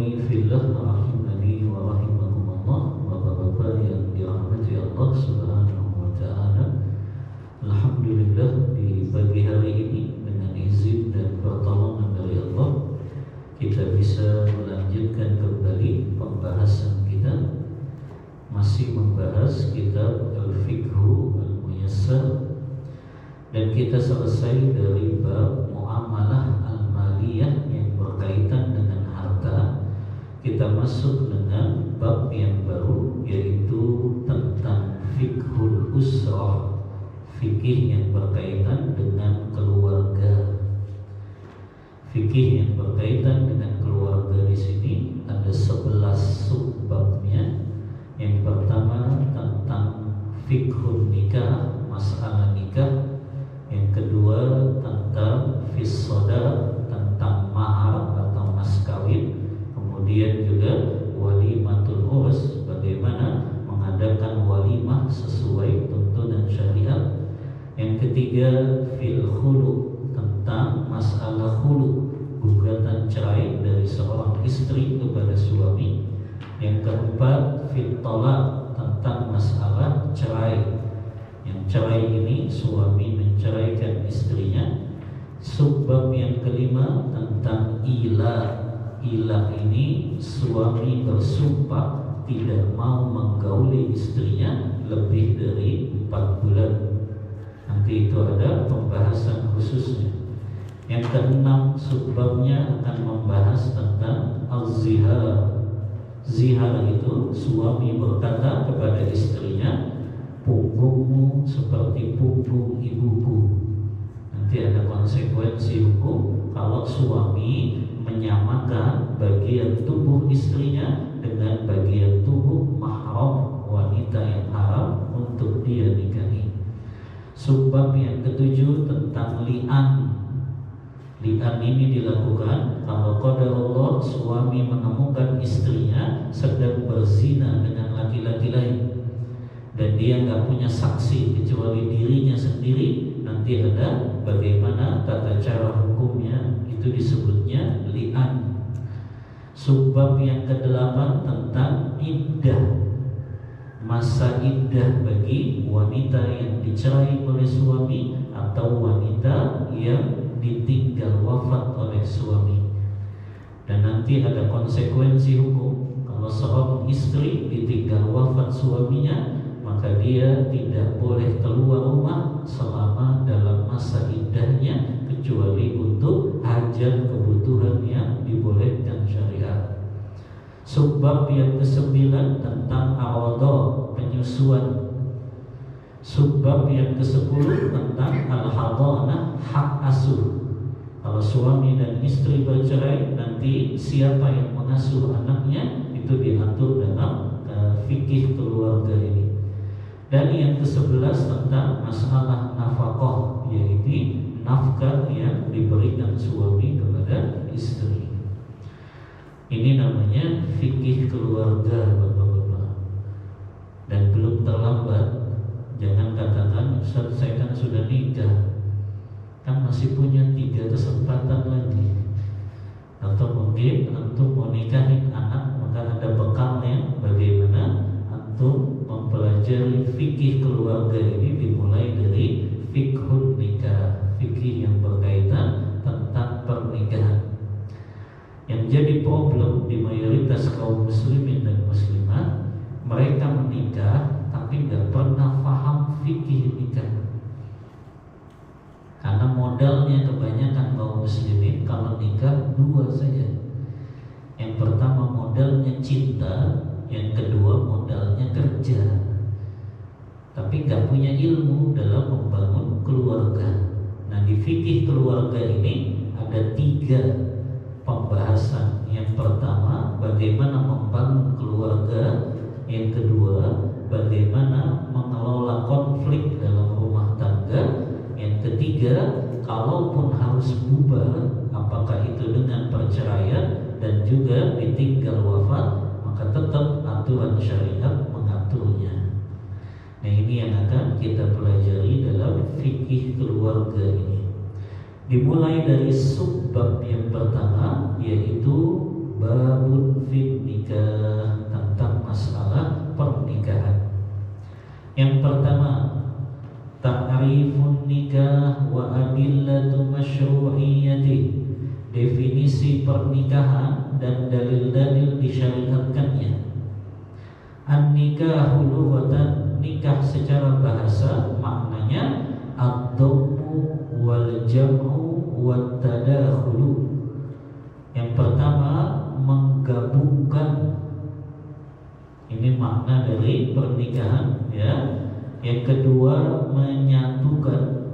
Ikhwani fillah rahimani wa rahimakumullah, Bapak-bapak yang dirahmati Allah Subhanahu wa taala. Alhamdulillah, di pagi hari ini dengan izin dan pertolongan dari Allah kita bisa melanjutkan kembali pembahasan kita, masih membahas kitab Al-Fiqhu Al-Muyassar, dan kita selesai dari bab muamalah al-maliyah yang berkaitan dengan harta. Kita masuk dengan bab yang baru, yaitu tentang fiqhul usrah, fikih yang berkaitan dengan keluarga. Fikih yang berkaitan dengan keluarga di sini ada 11 subbabnya. Yang pertama tentang fiqhun nikah, masalah nikah. Yang kedua tentang fissoda, tentang mahar atau mas kawin. Kemudian juga walimatul urs, bagaimana mengadakan walimah sesuai tuntunan syariat. Yang ketiga fil khulu, tentang masalah khulu, gugatan cerai dari seorang istri kepada suami. Yang keempat fil talaq, tentang masalah cerai. Yang cerai ini suami menceraikan istrinya. Subbab yang kelima tentang ilah. Ilah ini suami bersumpah tidak mau menggauli istrinya lebih dari 4 bulan. Nanti itu ada pembahasan khususnya. Yang keenam subbabnya akan membahas tentang al-zihar. Zihar itu suami berkata kepada istrinya, punggungmu seperti punggung ibuku. Nanti ada konsekuensi hukum kalau suami menyamakan bagian tubuh istrinya dengan bagian tubuh mahram wanita yang haram untuk dia nikahi. Subbab yang ketujuh tentang li'an. Li'an ini dilakukan kalau qadarullah suami menemukan istrinya sedang berzina dengan laki-laki lain dan dia nggak punya saksi kecuali dirinya sendiri. Nanti ada bagaimana tata cara hukumnya, itu disebutnya li'an. Subbab yang ke-8 tentang iddah, masa iddah bagi wanita yang dicerai oleh suami atau wanita yang ditinggal wafat oleh suami. Dan nanti ada konsekuensi hukum kalau seorang istri ditinggal wafat suaminya, maka dia tidak boleh keluar rumah selama dalam masa iddahnya kecuali untuk hajat kebutuhan yang dibolehkan syariat. Subbab yang ke-9 tentang aradha, penyusuan. Subbab yang ke-10 tentang al-hadanah, hak asuh. Kalau suami dan istri bercerai, nanti siapa yang mengasuh anaknya itu diatur dalam fikih keluarga ini. Dan yang ke-11 tentang masalah nafkah, yaitu nafkah yang diberikan suami kepada istri. Ini namanya fikih keluarga, Bapak-bapak. Dan belum terlambat. Jangan katakan, Ustaz, saya kan sudah nikah, kan masih punya 3 kesempatan lagi. Atau mungkin antum mau nikahin anak, maka ada bekalnya bagaimana antum mempelajari fikih keluarga ini, dimulai dari fiqhun nikah, fikih yang berkaitan tentang pernikahan. Yang jadi problem di mayoritas kaum muslimin dan muslimah, mereka menikah tapi nggak pernah paham fikih nikah. Karena modalnya kebanyakan kaum muslimin kalau nikah 2 saja. Yang pertama modalnya cinta, yang kedua modalnya kerja. Tapi nggak punya ilmu dalam membangun keluarga. Nah, di fikih keluarga ini ada 3 pembahasan. Yang pertama, bagaimana membangun keluarga. Yang kedua, bagaimana mengelola konflik dalam rumah tangga. Yang ketiga, kalaupun harus bubar, apakah itu dengan perceraian dan juga ditinggal wafat, maka tetap aturan syariat mengaturnya. Nah, ini yang akan kita pelajari dalam fikih keluarga ini. Dimulai dari subbab yang pertama, yaitu babun nikah wa adillatu masyru'iyyati, definisi pernikahan dan dalil-dalil disyariatkannya. An-nikahu lughatan, nikah secara bahasa maknanya ad-dhammu wal jam'u wat tadakhulu. Yang pertama menggabungkan, ini makna dari pernikahan ya. Yang kedua menyatukan,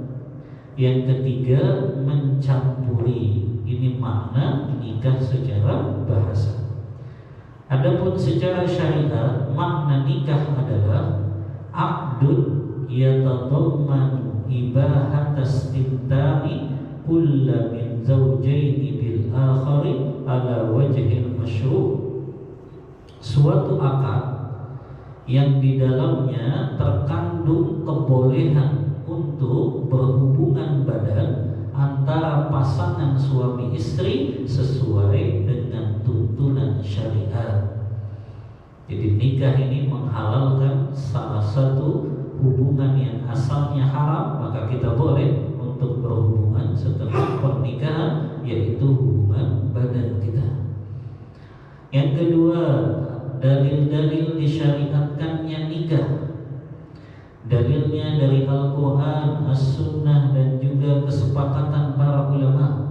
yang ketiga mencampuri. Ini makna nikah secara bahasa. Adapun secara syariat, makna nikah adalah aqdun yatadammanu ibahat istimta'i kulla min zawjaini bil akhari ala wajhil masyru'. Suatu akad yang di dalamnya terkandung kebolehan untuk berhubungan badan antara pasangan suami istri sesuai dengan tuntunan syariat. Jadi nikah ini menghalalkan salah satu hubungan yang asalnya haram, maka kita boleh untuk berhubungan setelah pernikahan, yaitu hubungan badan kita. Yang kedua, dalil-dalil disyariatkannya nikah. Dalilnya dari Al-Quran, As-Sunnah, dan juga kesepakatan para ulama.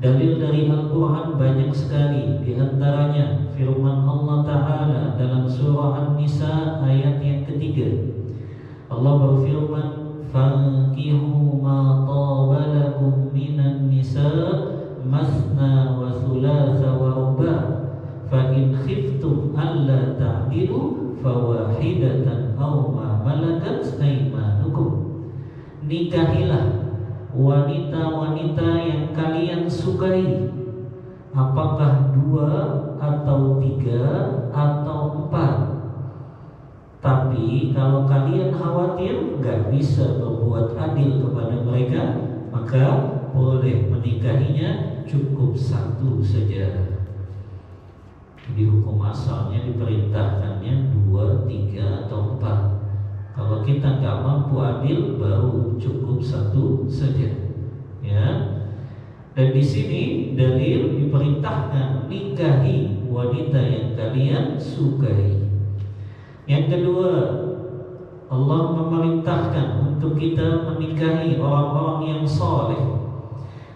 Dalil dari Al-Quran banyak sekali. Di antaranya firman Allah Ta'ala dalam surah An-Nisa ayat yang ketiga. Allah berfirman, "Fankihu ma taba lakum minan nisa masna wa thulatha wa ruba' fa in khiftum alla ta'dilu fawahidatan aw ma malakat aymanukum." Nikahilah wanita-wanita yang kalian sukai, apakah 2 atau 3 atau 4. Tapi kalau kalian khawatir gak bisa berbuat adil kepada mereka, maka boleh menikahinya cukup 1 saja. Di hukum asalnya diperintahkannya 2, 3 atau 4. Kalau kita nggak mampu adil, baru cukup 1 saja, ya. Dan di sini dalil diperintahkan nikahi wanita yang kalian sukai. Yang kedua, Allah memerintahkan untuk kita menikahi orang-orang yang saleh.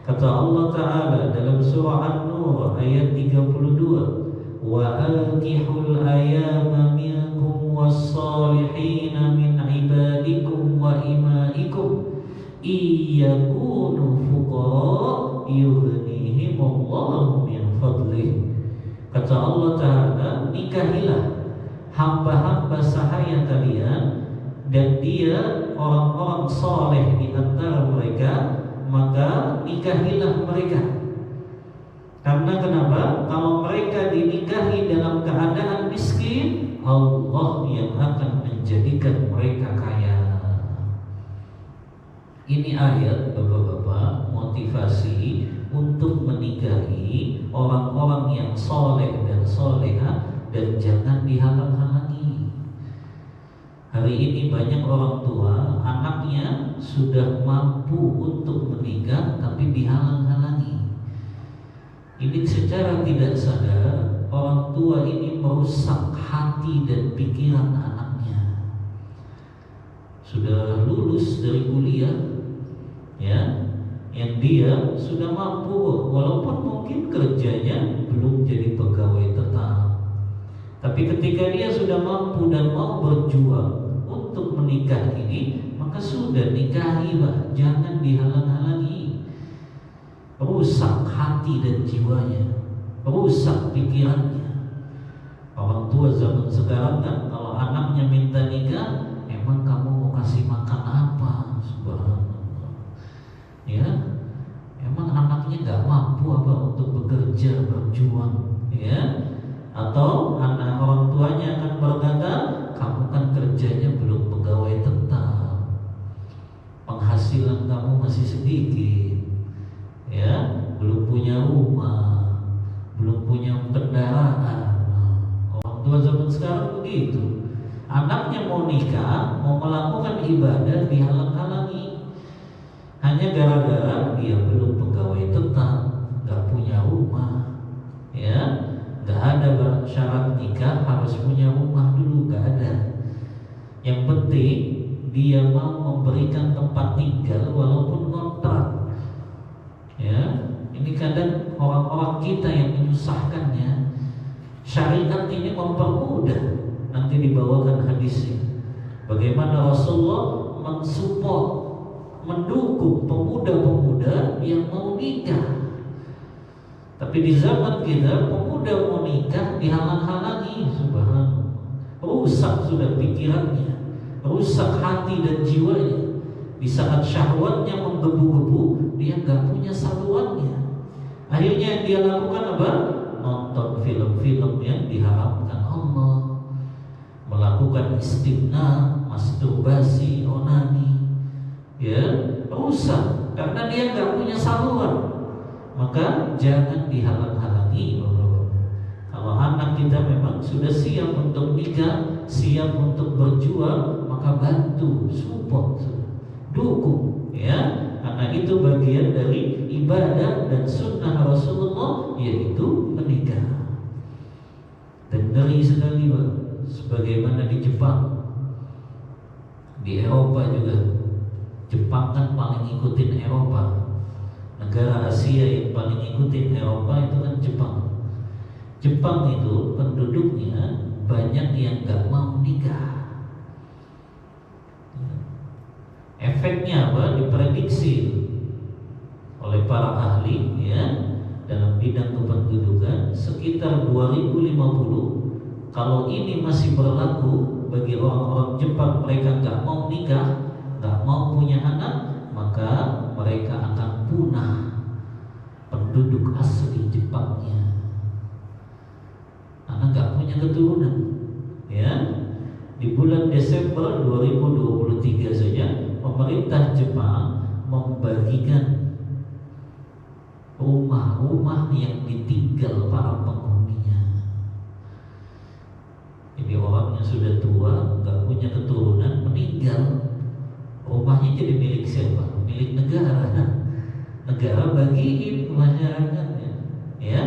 Kata Allah Ta'ala dalam surah An-Nur ayat 32, wa ankihul ayama minkum was-salihina min ibadikum wa imaikum iyakunu fuqara yughnihimullahu min fadlih. Kata Allah Ta'ala, nikahilah hamba-hamba sahaya kalian dan dia orang-orang saleh di antara mereka, maka nikahilah mereka. Karena kenapa? Kalau mereka dinikahi dalam keadaan miskin, Allah yang akan menjadikan mereka kaya. Ini ayat bapak-bapak motivasi untuk menikahi orang-orang yang soleh dan soleha, dan jangan dihalang-halangi. Hari ini banyak orang tua anaknya sudah mampu untuk menikah tapi dihalang-halangi. Ini secara tidak sadar orang tua ini merusak hati dan pikiran anaknya. Sudah lulus dari kuliah, ya, yang dia sudah mampu, walaupun mungkin kerjanya belum jadi pegawai tetap, tapi ketika dia sudah mampu dan mau berjuang untuk menikah ini, maka sudah nikahi, Pak. Jangan dihalang-halangi. Rusak hati dan jiwanya, rusak pikirannya. Orang tua zaman sekarang kan, kalau anaknya minta nikah, emang kamu mau kasih makan apa? Subhanallah. Ya, emang anaknya nggak mampu apa untuk bekerja, berjuang, ya? Atau anak orang tuanya akan berkata, kamu kan kerjanya belum pegawai tetap, penghasilan kamu masih sedikit, ya, belum punya rumah, belum punya kendaraan. Orang tua zaman sekarang begitu. Anaknya mau nikah, mau melakukan ibadah, dihalang-halangi. hanya gara-gara dia belum pegawai tetap, nggak punya rumah, ya, nggak ada syarat nikah harus punya rumah dulu, nggak ada. Yang penting dia mau memberikan tempat tinggal walaupun kontrak. Ya, ini kadang orang-orang kita yang menyusahkannya. Syariat ini mempermudah. Nanti dibawakan hadisnya. Bagaimana Rasulullah mensupport, mendukung pemuda-pemuda yang mau nikah. Tapi di zaman kita pemuda mau nikah dihalang-halangi, subhanallah. Rusak sudah pikirannya, rusak hati dan jiwanya. Di saat syahwatnya menggebu-gebu, dia nggak punya saluannya. Akhirnya yang dia lakukan apa? Nonton film-film yang diharamkan Allah, melakukan istimna, masturbasi, onani, ya, rusak karena dia nggak punya saluran. Maka jangan dihalang-halangi. Kalau anak kita memang sudah siap untuk nikah, siap untuk berjuang, maka bantu, support, dukung, ya, karena itu bagian dari ibadah dan sunnah Rasulullah, yaitu menikah. Dan ngeri sekali, Pak, sebagaimana di Jepang, di Eropa juga. Jepang kan paling ikutin Eropa. Negara Asia yang paling ikutin Eropa itu kan Jepang. Jepang itu penduduknya banyak yang gak mau nikah. Efeknya apa? Diprediksi oleh para ahli, ya, dalam bidang kependudukan sekitar 2050, kalau ini masih berlaku bagi orang-orang Jepang, mereka gak mau nikah, gak mau punya anak, maka mereka akan punah penduduk asli Jepangnya, karena gak punya keturunan. Ya, di bulan Desember 2023 saja pemerintah Jepang membagikan rumah-rumah yang ditinggal para penghuninya. Jadi orang yang sudah tua, gak punya keturunan, meninggal, rumahnya jadi milik siapa? Milik negara. Negara bagiin ke masyarakatnya. Ya,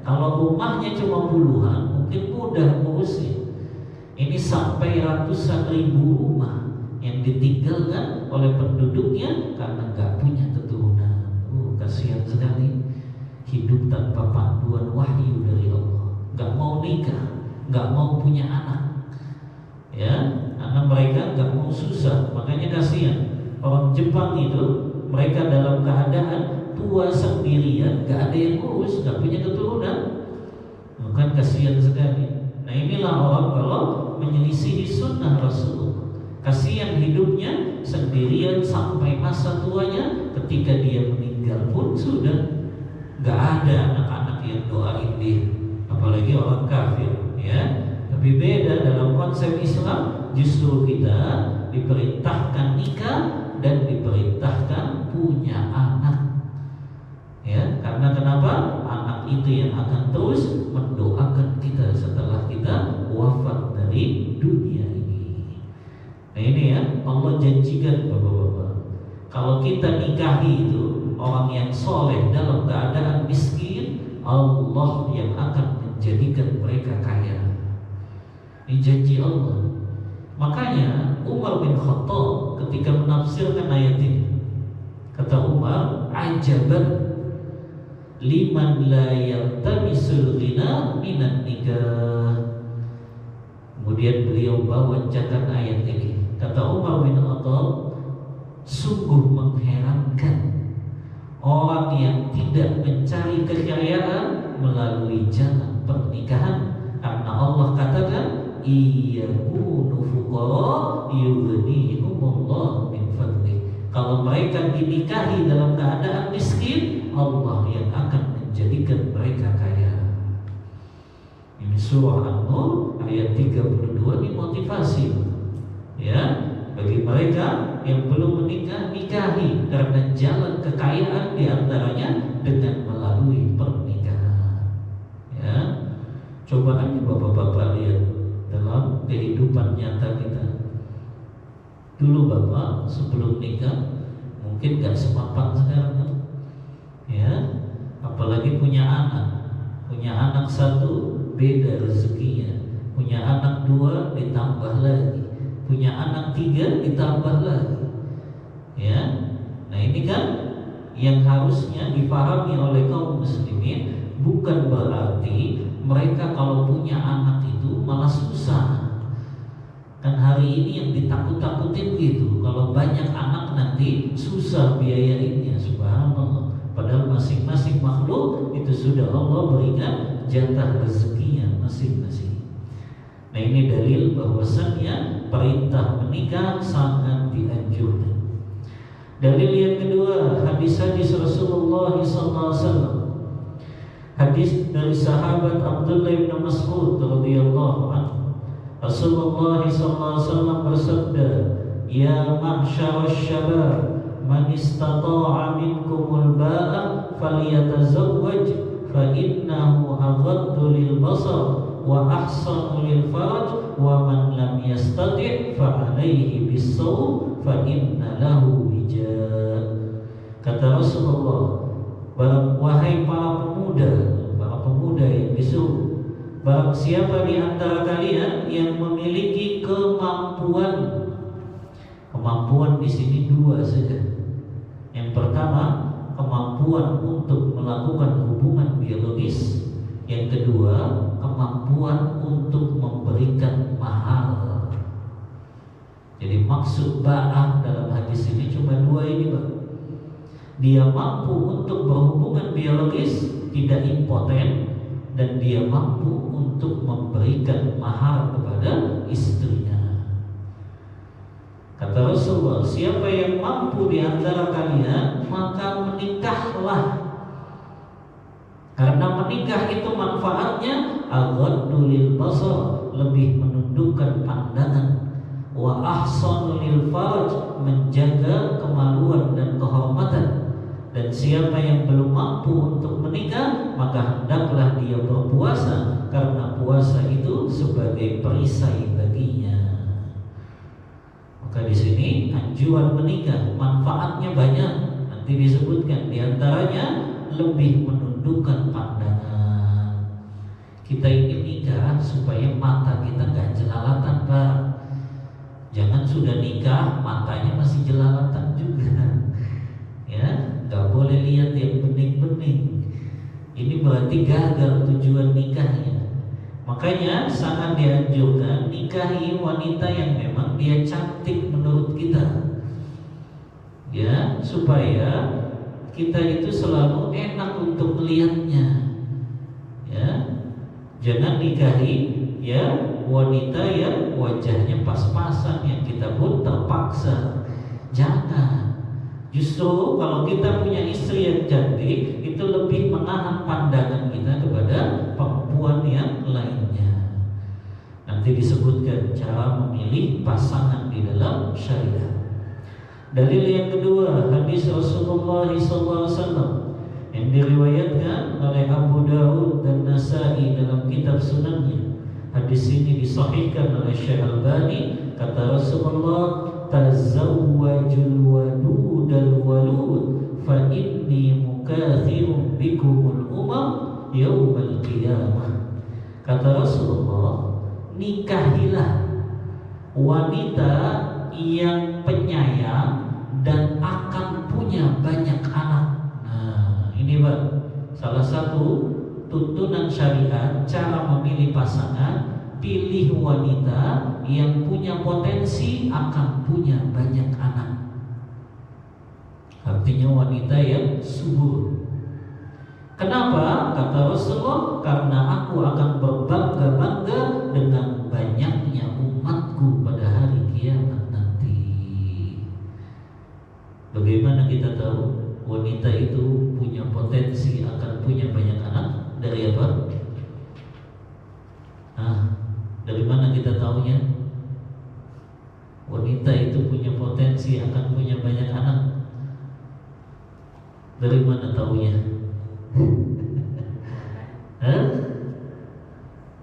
kalau rumahnya cuma puluhan, mungkin mudah ngurusnya. Ini sampai ratusan ribu rumah yang ditinggalkan oleh penduduknya karena nggak punya keturunan. Kasihan sekali, hidup tanpa panduan wahyu dari Allah. Nggak mau nikah, nggak mau punya anak. Ya, karena mereka nggak mau susah, makanya kasihan. Orang Jepang itu mereka dalam keadaan tua sendirian, nggak ada yang ngurus, nggak punya keturunan, bukan kasihan sekali. Nah inilah orang kalau menyelisihi sunnah Rasulullah, kasihan hidupnya sendirian sampai masa tuanya. Ketika dia meninggal pun sudah nggak ada anak-anak yang doain dia, apalagi orang kafir, ya. Tapi beda dalam konsep Islam, justru kita diperintahkan nikah dan diperintahkan punya anak. Ya, karena kenapa? Anak itu yang akan terus mendoakan kita setelah kita wafat dari dunia ini. Nah ini ya, Allah janjikan Bapak-bapak, kalau kita nikahi itu orang yang soleh dalam keadaan miskin, Allah yang akan menjadikan mereka kaya. Ini janji Allah. Makanya Umar bin Khattab ketika menafsirkan ayat ini, kata Umar, ajaban liman la yaltamisul ghina minan nikah. Kemudian beliau bacakan ayat ini. Kata Umar bin Khattab, sungguh mengherankan orang yang tidak mencari kekayaan melalui jalan pernikahan, karena Allah katakan iyakunu fuqara yughnihumullahu min fadlih. Kalau mereka dinikahi dalam keadaan miskin, Allah yang akan menjadikan mereka kaya. Ini surah An-Nur ayat 32, ini motivasi, ya, bagi mereka yang belum menikah, nikahi, karena jalan kekayaan diantaranya dengan melalui pernikahan. Ya, coba aja bapak-bapak lihat dalam kehidupan nyata kita. Dulu bapak sebelum nikah mungkin gak semapan sekarang kan? Ya, apalagi punya anak satu beda rezekinya, punya anak dua ditambah lagi, punya anak tiga ditambah lagi. Ya, nah ini kan yang harusnya dipahami oleh kaum muslimin, bukan berarti mereka kalau punya anak itu malah susah. Kan hari ini yang ditakut-takutin gitu, kalau banyak anak nanti susah biayainnya. Subhanallah, padahal masing-masing makhluk itu sudah Allah berikan jatah rezekinya masing-masing. Nah ini dalil bahwasannya perintah menikah sangat dianjurkan. Dalil yang kedua, hadis-hadis Rasulullah SAW. Hadis dari sahabat Abdullah bin Mas'ud radhiyallahu anhu. Rasulullah SAW bersabda, "Ya ma'syarasy syabab, man istata'a minkumul ba'a falyatazawwaj fa innahu aghaddu lil basar wa ahsanu lil faraj wa man lam yastati' fa 'alaihi bis-shawm fa inna lahu wija." Kata Rasulullah, wahai para pemuda yang disuruh, barang siapa di antara kalian yang memiliki kemampuan di sini dua saja. Yang pertama, kemampuan untuk melakukan hubungan biologis. Yang kedua, kemampuan untuk memberikan mahar. Jadi maksud ba'ah dalam hadis ini cuma dua ini, Pak. Dia mampu untuk berhubungan biologis, tidak impoten, dan dia mampu untuk memberikan mahar kepada istrinya. Kata Rasulullah, siapa yang mampu di antara kalian, maka menikahlah. Karena menikah itu manfaatnya aghaddu lil basar, lebih menundukkan pandangan, wa ahsanu lil faraj, menjaga kemaluan dan kehormatan. Dan siapa yang belum mampu untuk menikah, maka hendaklah dia berpuasa, karena puasa itu sebagai perisai baginya. Maka di sini anjuran menikah, manfaatnya banyak. Nanti disebutkan di antaranya lebih menundukkan pandangan. Kita ini nikah supaya mata kita gak jelalatan, Pak. Jangan sudah nikah matanya masih jelalatan juga. Ya, gak boleh lihat yang bening-bening. Ini berarti gagal tujuan nikahnya. Makanya sangat dianjurkan nikahi wanita yang memang dia cantik menurut kita, ya, supaya kita itu selalu enak untuk melihatnya. Ya, jangan nikahi ya wanita yang wajahnya pas-pasan, yang kita pun terpaksa. Jangan. Justru kalau kita punya istri yang cantik, itu lebih menahan pandangan kita kepada perempuan yang lainnya. Nanti disebutkan cara memilih pasangan di dalam syariat. Dalil yang kedua, hadis Rasulullah SAW yang diriwayatkan oleh Abu Dawud dan Nasai dalam kitab sunannya. Hadis ini disahihkan oleh Syekh Albani. Kata Rasulullah, tazawwajul wadudal walud fa inni mukathirun bikumul yaumal qiyamah. Kata Rasulullah, nikahilah wanita yang penyayang dan akan punya banyak anak. Nah, ini Pak, salah satu tuntunan syariat cara memilih pasangan. Pilih wanita yang punya potensi akan punya banyak anak. Artinya wanita yang subur. Kenapa? Kata Rasulullah, karena aku akan berbangga-bangga dengan banyaknya umatku pada hari kiamat nanti. Bagaimana kita tahu wanita itu punya potensi akan punya banyak anak? Dari apa? Dari mana kita tahunya? Wanita itu punya potensi akan punya banyak anak. Dari mana tahunya?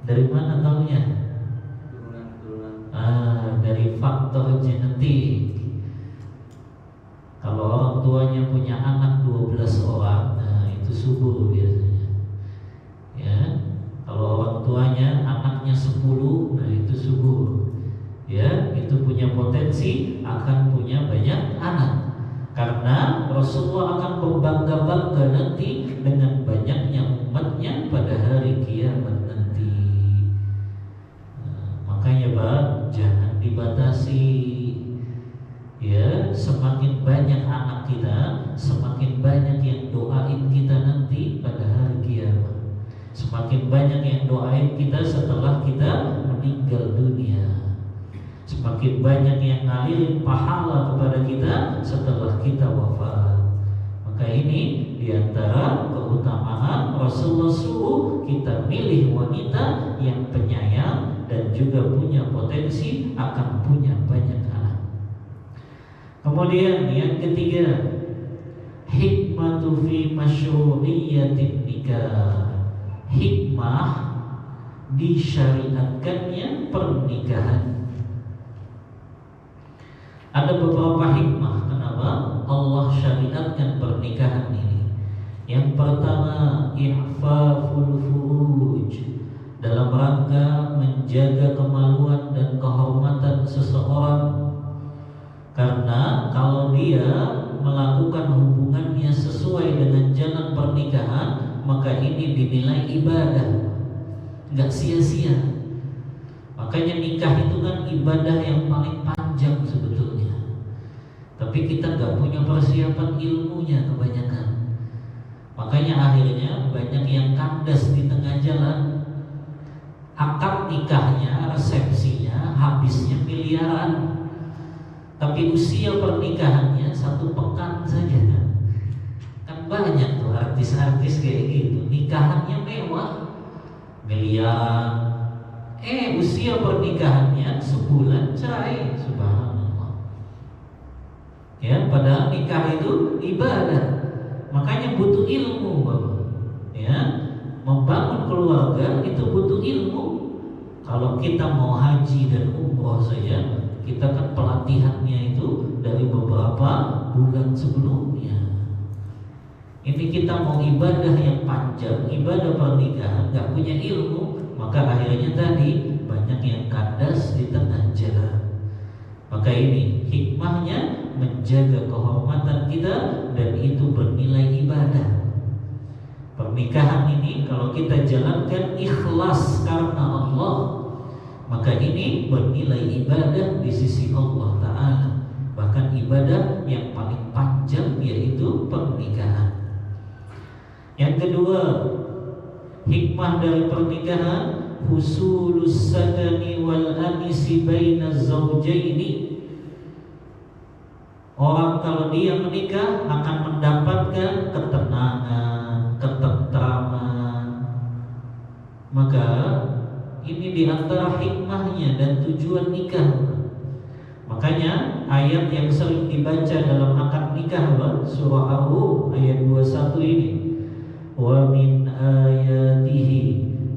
Dari mana tahunya? Dari faktor genetik. Kalau berpotensi akan punya banyak anak. Karena Rasulullah akan berbangga-bangga nanti dengan banyaknya umatnya pada hari kiamat nanti. Makanya Pak, jangan dibatasi. Ya, semakin banyak anak kita, semakin banyak yang doain kita nanti pada hari kiamat. Semakin banyak yang doain kita setelah kita meninggal dunia. Semakin banyak yang ngalirin pahala kepada kita setelah kita wafat. Maka ini diantara keutamaan Rasulullah suruh kita milih wanita yang penyayang dan juga punya potensi akan punya banyak anak. Kemudian yang ketiga, hikmatu fi masyru'iyyatin nikah. Hikmah disyariatkannya pernikahan. Ada beberapa hikmah kenapa Allah syariatkan pernikahan ini. Yang pertama, i'faful furuj, dalam rangka menjaga kemaluan dan kehormatan seseorang. Karena kalau dia melakukan hubungannya sesuai dengan jalan pernikahan, maka ini dinilai ibadah, nggak sia-sia. Makanya nikah itu kan ibadah yang paling panjang sebetulnya. Tapi kita nggak punya persiapan ilmunya kebanyakan. Makanya akhirnya banyak yang kandas di tengah jalan. Akad nikahnya, resepsinya, habisnya miliaran. Tapi usia pernikahannya 1 pekan saja. Kan banyak tuh artis-artis kayak gitu. Nikahannya mewah, miliaran. Usia pernikahannya sebulan cerai. Subhanallah. Ya, padahal nikah itu ibadah. Makanya butuh ilmu, Bapak. Ya, membangun keluarga itu butuh ilmu. Kalau kita mau haji dan umroh saja, kita kan pelatihannya itu dari beberapa bulan sebelumnya. Ini kita mau ibadah yang panjang, ibadah pernikahan, nggak punya ilmu, maka akhirnya tadi banyak yang kandas di tengah jalan. Maka ini hikmahnya menjaga kehormatan kita dan itu bernilai ibadah. Pernikahan ini kalau kita jalankan ikhlas karena Allah, maka ini bernilai ibadah di sisi Allah Ta'ala. Bahkan ibadah yang paling panjang yaitu pernikahan. Yang kedua, hikmah dari pernikahan, husulus sadani wal anisi baina zawjaini. Orang kalau dia menikah akan mendapatkan ketenangan, ketentraman. Maka ini diantara hikmahnya dan tujuan nikah. Makanya ayat yang sering dibaca dalam akad nikah, surah Ar-Rum ayat 21 ini, wa min ayatihi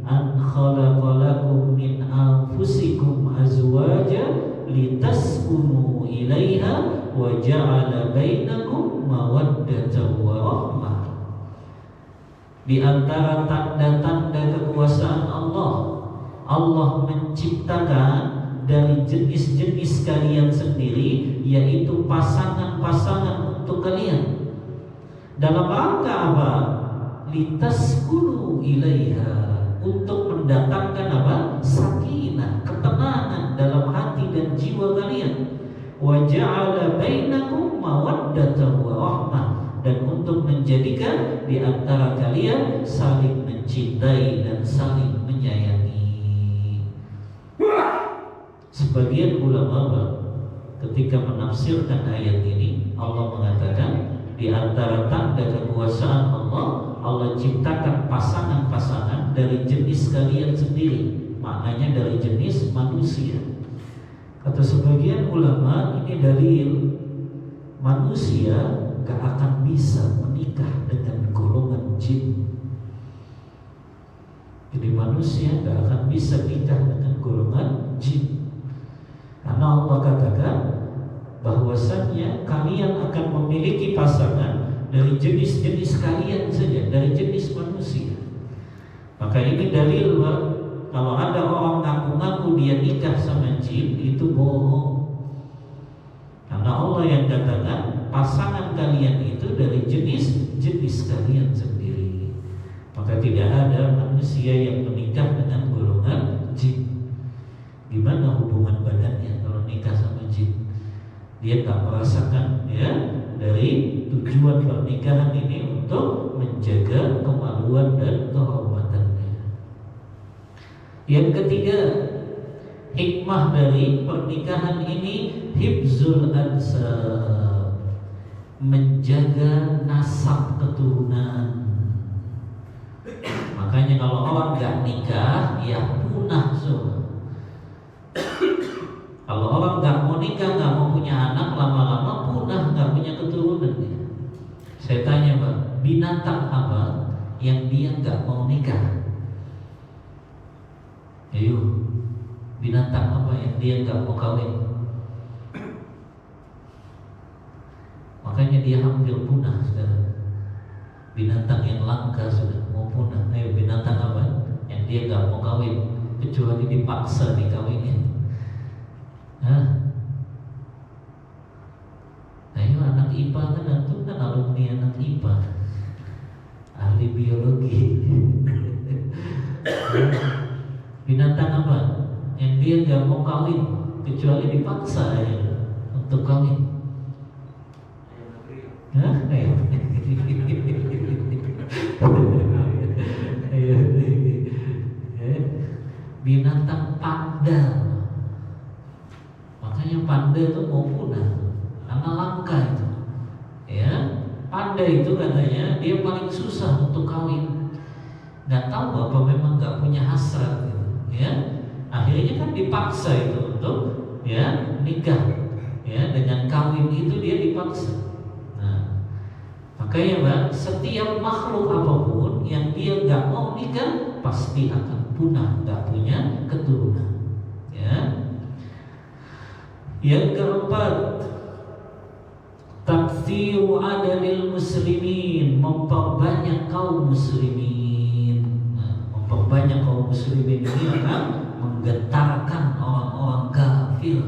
an khalaqalakum min anfusikum azwaja litaskunu ilaiha wa ja'ala bainakum mawaddatan wa rahmah. Di antara tanda-tanda kekuasaan Allah, Allah menciptakan dari jenis-jenis kalian sendiri, yaitu pasangan-pasangan untuk kalian. Dalam rangka apa? Litaskunu ilaiha, untuk mendatangkan apa? Sakinah, ketenangan dalam hati dan jiwa kalian. Wa ja'ala bainakum mawaddatan wa rahmah, dan untuk menjadikan di antara kalian saling mencintai dan saling menyayangi. Sebagian ulama ketika menafsirkan ayat ini, Allah mengatakan di antara tanda kekuasaan Allah, Allah ciptakan pasangan-pasangan dari jenis kalian sendiri, maknanya dari jenis manusia. Kata sebagian ulama, ini dalil manusia gak akan bisa menikah dengan golongan jin. Jadi manusia gak akan bisa nikah dengan golongan jin. Karena Allah katakan bahwasannya kalian akan memiliki pasangan dari jenis-jenis kalian saja, dari jenis manusia. Maka ini dalil kalau ada orang ngaku-ngaku dia nikah sama jin, itu bohong. Karena Allah yang katakan pasangan kalian itu dari jenis kalian sendiri. Maka tidak ada manusia yang menikah dengan golongan jin. Gimana hubungan badannya kalau nikah sama jin? Dia tak merasakan ya dari tujuan pernikahan ini untuk menjaga kemaluan dan kehormatannya. Yang ketiga, hikmah dari pernikahan ini hifzul ansab, menjaga nasab keturunan. Makanya kalau orang nggak nikah, ya punah semua. Kalau orang nggak mau nikah, nggak mau punya anak, lama-lama punah, nggak punya keturunan. Saya tanya Pak, binatang apa yang dia nggak mau nikah? Ayo, binatang apa yang dia nggak mau kawin? Makanya dia hampir punah sekarang. Binatang yang langka sudah mau punah. Ayo, binatang apa yang dia nggak mau kawin kecuali dipaksa dikawinin? Ayo, anak IPA kan antum kan alumni anak IPA, ahli biologi. Binatang apa yang dia nggak mau kawin kecuali dipaksa ya untuk kawin? Ayo. Binatang panda. Makanya panda itu mau punah karena langka itu. Ya, panda itu katanya dia paling susah untuk kawin. Nggak tahu apa memang nggak punya hasrat gitu. Ya, akhirnya kan dipaksa itu untuk ya nikah. Ya, dengan kawin itu dia dipaksa. Nah, makanya Pak, setiap makhluk apapun yang dia nggak mau nikah pasti akan punah, nggak punya keturunan. Ya. Yang keempat, taksiru adadil muslimin, memperbanyak kaum muslimin. Nah, memperbanyak kaum muslimin ini akan menggetarkan orang-orang kafir.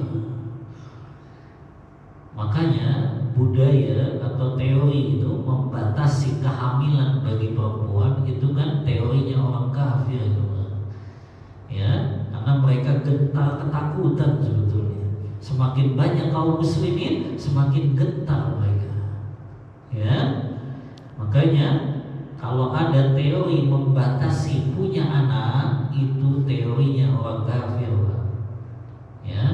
Makanya budaya atau teori itu membatasi kehamilan bagi perempuan itu kan teorinya orang kafir itu, ya, karena mereka gentar ketakutan sebetulnya. Semakin banyak kaum muslimin, semakin gentar mereka. Ya, makanya kalau ada teori membatasi punya anak, itu teorinya orang kafir. Ya,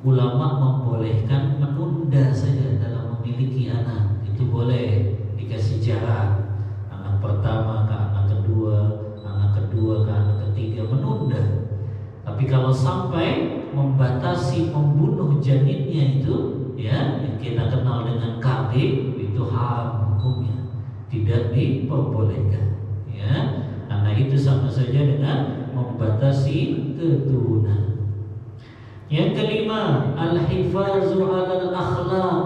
ulama membolehkan menunda saja dalam memiliki anak. Itu boleh dikasih jarak, anak pertama ke anak kedua, anak kedua ke anak ketiga, menunda. Tapi kalau sampai membatasi membunuh janinnya itu, ya, yang kita kenal dengan KB, itu haram hukumnya, tidak diperbolehkan. Ya, karena itu sama saja dengan membatasi keturunan. Yang kelima, al-hifazu 'alal akhlaq,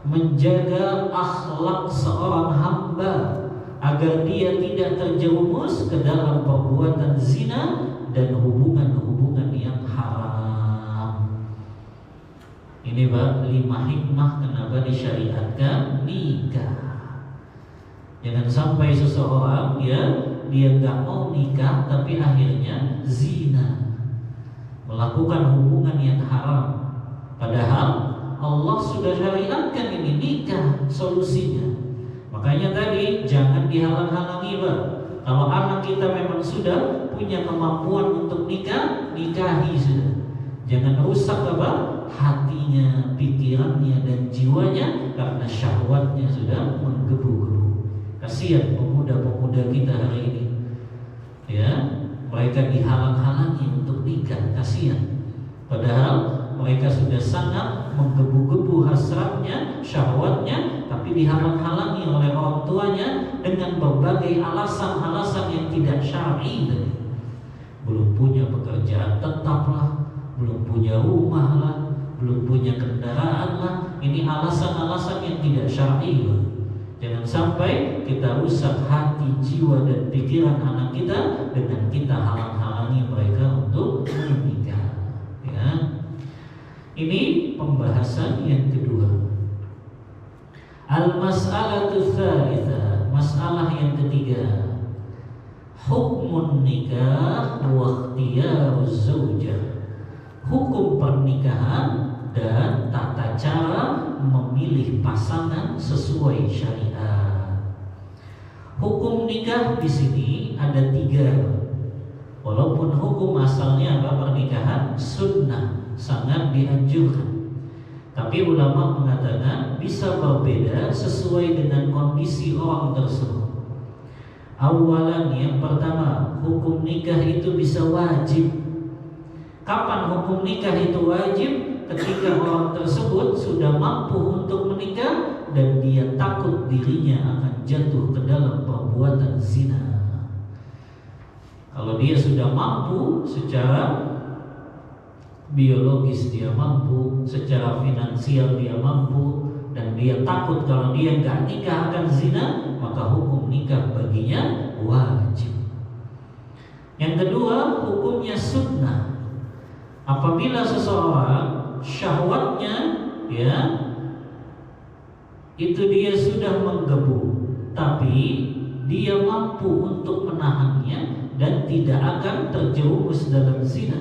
menjaga akhlak seorang hamba agar dia tidak terjerumus ke dalam perbuatan zina dan hubungan-hubungan yang haram. Ini Pak, 5 hikmah kenapa disyariatkan nikah. Jangan sampai seseorang dia nggak mau nikah tapi akhirnya zina, melakukan hubungan yang haram. Padahal Allah sudah syariatkan ini nikah solusinya. Makanya tadi jangan dihalang-halangi Pak. Kalau anak kita memang sudah punya kemampuan untuk nikah, nikahi sudah. Jangan rusak apa? Hatinya, pikirannya dan jiwanya karena syahwatnya sudah menggebu-gebu. Kasihan pemuda-pemuda kita hari ini. Ya, mereka dihalang-halangi untuk nikah, kasihan. Padahal mereka sudah sangat menggebu-gebu hasratnya, syahwatnya, tapi dihalang-halangi oleh orang tuanya dengan berbagai alasan-alasan yang tidak syar'i tadi. Belum punya pekerjaan tetap lah, belum punya rumah lah, belum punya kendaraan lah. Ini alasan-alasan yang tidak syar'i. Jangan sampai kita rusak hati, jiwa dan pikiran anak kita dengan kita halang-halangi mereka untuk menikah. Ya. Ini pembahasan yang kedua. Al-mas'alatu tsalitsa, masalah yang ketiga. Hukmun nikah wa ikhtiyaruz zaujah. Hukum pernikahan dan tata cara memilih pasangan sesuai syariat. Hukum nikah di sini ada 3. Walaupun hukum asalnya pernikahan sunnah, sangat dianjurkan. Tapi ulama mengatakan bisa berbeda sesuai dengan kondisi orang tersebut. Awalan, yang pertama, hukum nikah itu bisa wajib. Kapan hukum nikah itu wajib? Ketika orang tersebut sudah mampu untuk menikah dan dia takut dirinya akan jatuh ke dalam perbuatan zina. Kalau dia sudah mampu secara biologis, dia mampu secara finansial, dia mampu, dan dia takut kalau dia nggak nikah akan zina, maka hukum nikah baginya wajib. Yang kedua, hukumnya sunnah. Apabila seseorang syahwatnya itu dia sudah menggebu, tapi dia mampu untuk menahannya dan tidak akan terjerumus dalam zina,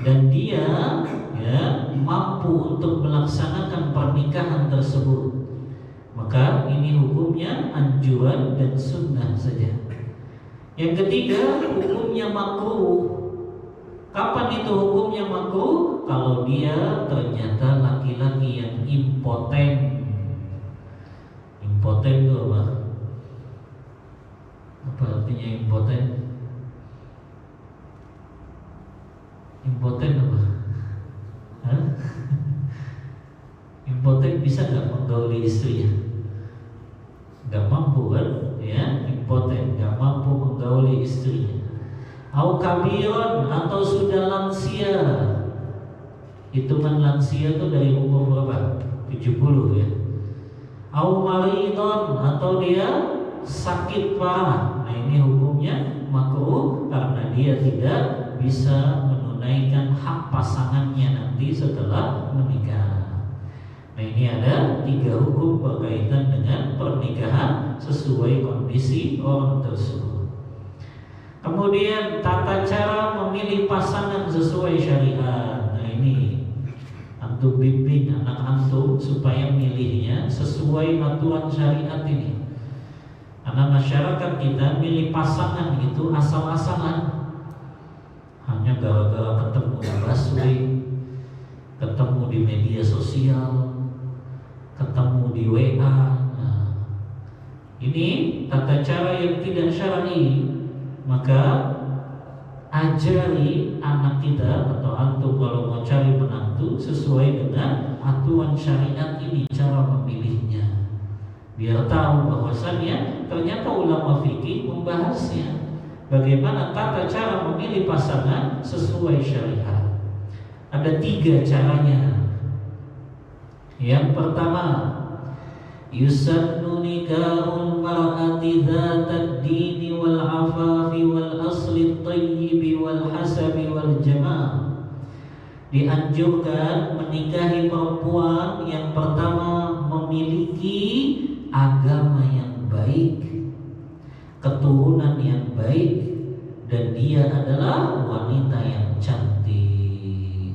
dan dia mampu untuk melaksanakan pernikahan tersebut, maka ini hukumnya anjuran dan sunnah saja. Yang ketiga, hukumnya makruh. Kapan itu hukumnya makruh? Kalau dia ternyata laki-laki yang impoten. Impoten itu apa? Apa artinya impoten? Impoten apa? Hah? Impoten bisa nggak menggauli istrinya? Nggak mampu kan? Ya, impoten, nggak mampu menggauli istrinya. Au kabiron, atau sudah lansia. Hitungan lansia itu dari umur berapa? 70 ya. Au maridon, atau dia sakit parah. Nah ini hukumnya makruh karena dia tidak bisa menunaikan hak pasangannya nanti setelah menikah. Nah ini ada 3 hukum berkaitan dengan pernikahan sesuai kondisi orang tersebut. Kemudian tata cara memilih pasangan sesuai syariat. Nah ini antum bimbing anak antum supaya milihnya sesuai aturan syariat ini. Karena masyarakat kita milih pasangan itu asal-asalan, hanya gara-gara ketemu di busway, ketemu di media sosial, ketemu di WA. Nah, ini tata cara yang tidak syar'i. Maka ajari anak kita atau antum kalau mau cari menantu sesuai dengan aturan syariat ini cara memilihnya, biar tahu bahwasannya ternyata ulama fikih membahasnya bagaimana tata cara memilih pasangan sesuai syariat. Ada 3 caranya. Yang pertama, yusannu nikahul mar'ati dzatad dini wal afafi wal asli thayyib wal hasabi wal jamal. Dianjurkan menikahi perempuan yang pertama memiliki agama yang baik, keturunan yang baik, dan dia adalah wanita yang cantik.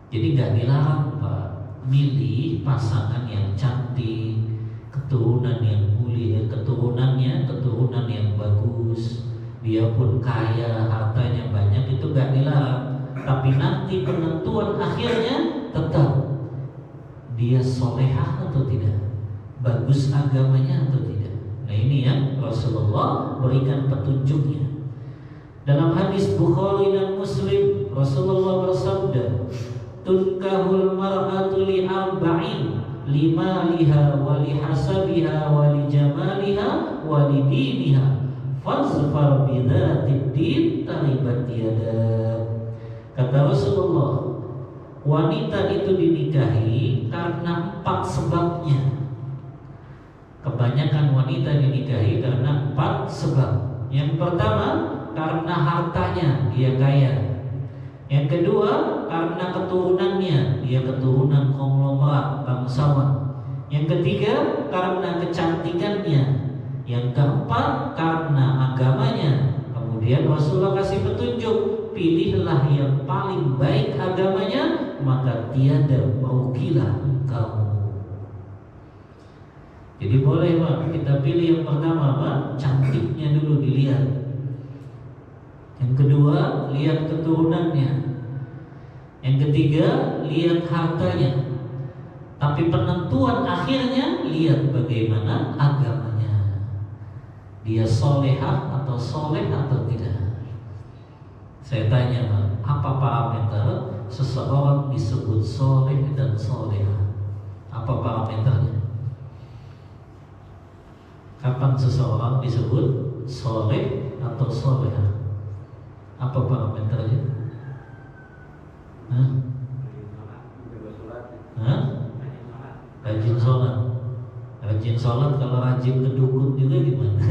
Jadi gak dilarang Pak milih pasangan yang cantik, keturunan yang mulia, keturunannya keturunan yang bagus, dia pun kaya, hartanya banyak, itu gak dilarang. Tapi nanti penentuan akhirnya tetap dia solehah atau tidak, bagus agamanya atau tidak. Nah ini yang Rasulullah berikan petunjuknya. Dalam hadis Bukhari dan Muslim, Rasulullah bersabda, tunkahul mar'atu li arba'in, limaliha wa li hasabiha wa li jamaliha wa li diniha fazfar bidzatid din taribat yadak. Kata Rasulullah, wanita itu dinikahi karena 4 sebabnya. Kebanyakan wanita dinikahi karena 4 sebab. Yang pertama, karena hartanya dia kaya. Yang kedua, karena keturunannya, dia keturunan konglomerat bangsawan. Yang ketiga, karena kecantikannya. Yang keempat, karena agamanya. Kemudian Rasulullah kasih petunjuk, pilihlah yang paling baik agamanya, maka tiada merugilah engkau. Jadi boleh Pak, kita pilih yang pertama Pak, cantiknya dulu dilihat. Yang kedua, lihat keturunannya. Yang ketiga, lihat hartanya. Tapi penentuan akhirnya, lihat bagaimana agamanya. Dia solehah atau soleh atau tidak. Saya tanya Pak, apa parameter seseorang disebut soleh dan solehah? Apa parameternya? Kapan seseorang disebut soleh atau solehah? Apa parameternya? Rajin sholat. Rajin sholat, kalau rajin ke dukun juga gimana?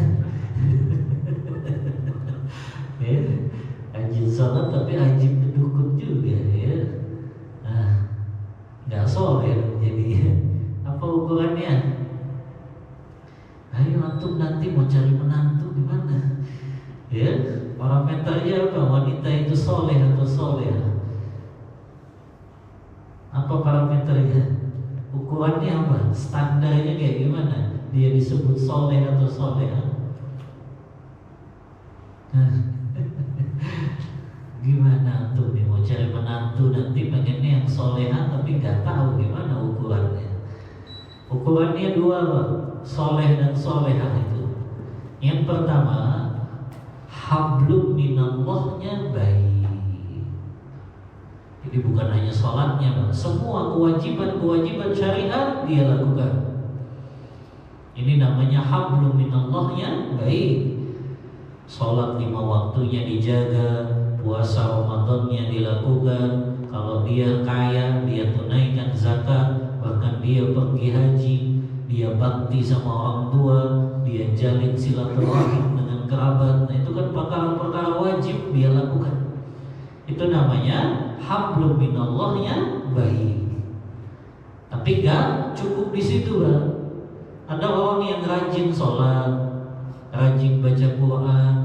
Ya, rajin sholat tapi rajin ke dukun juga ya. Nggak soleh jadi. Apa ukurannya? Ayo antum nanti mau cari menantu gimana? Ya, parameternya apa? Wanita itu soleh atau soleha? Apa parameternya? Ukurannya apa? Standarnya kayak gimana? Dia disebut soleh atau soleha? Gimana antum nih mau cari menantu nanti pengennya yang soleha tapi nggak tahu gimana ukurannya? Ukurannya dua Pak, soleh dan solehah itu. Yang pertama, hablum minallahnya baik. Jadi bukan hanya sholatnya Pak, semua kewajiban-kewajiban syariat dia lakukan. Ini namanya hablum minallahnya baik. Sholat 5 waktunya dijaga, puasa Ramadannya dilakukan. Kalau dia kaya, dia tunaikan zakat. Bahkan dia pergi haji, dia bakti sama orang tua, dia jalin silaturahim dengan kerabat. Nah itu kan perkara-perkara wajib dia lakukan. Itu namanya hablum minallahnya baik. Tapi gak cukup di situ Pak. Ada orang yang rajin sholat, rajin baca Quran,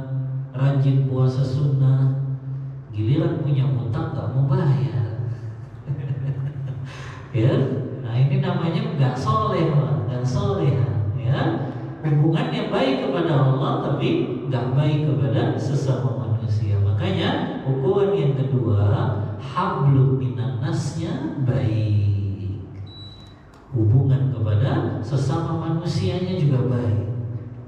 rajin puasa sunnah, giliran punya utang gak mau bayar. Ya, nah ini namanya nggak soleh, nggak soleha, ya. Hubungannya baik kepada Allah tapi nggak baik kepada sesama manusia. Makanya ukuran yang kedua, hablum minannasnya baik. Hubungan kepada sesama manusianya juga baik,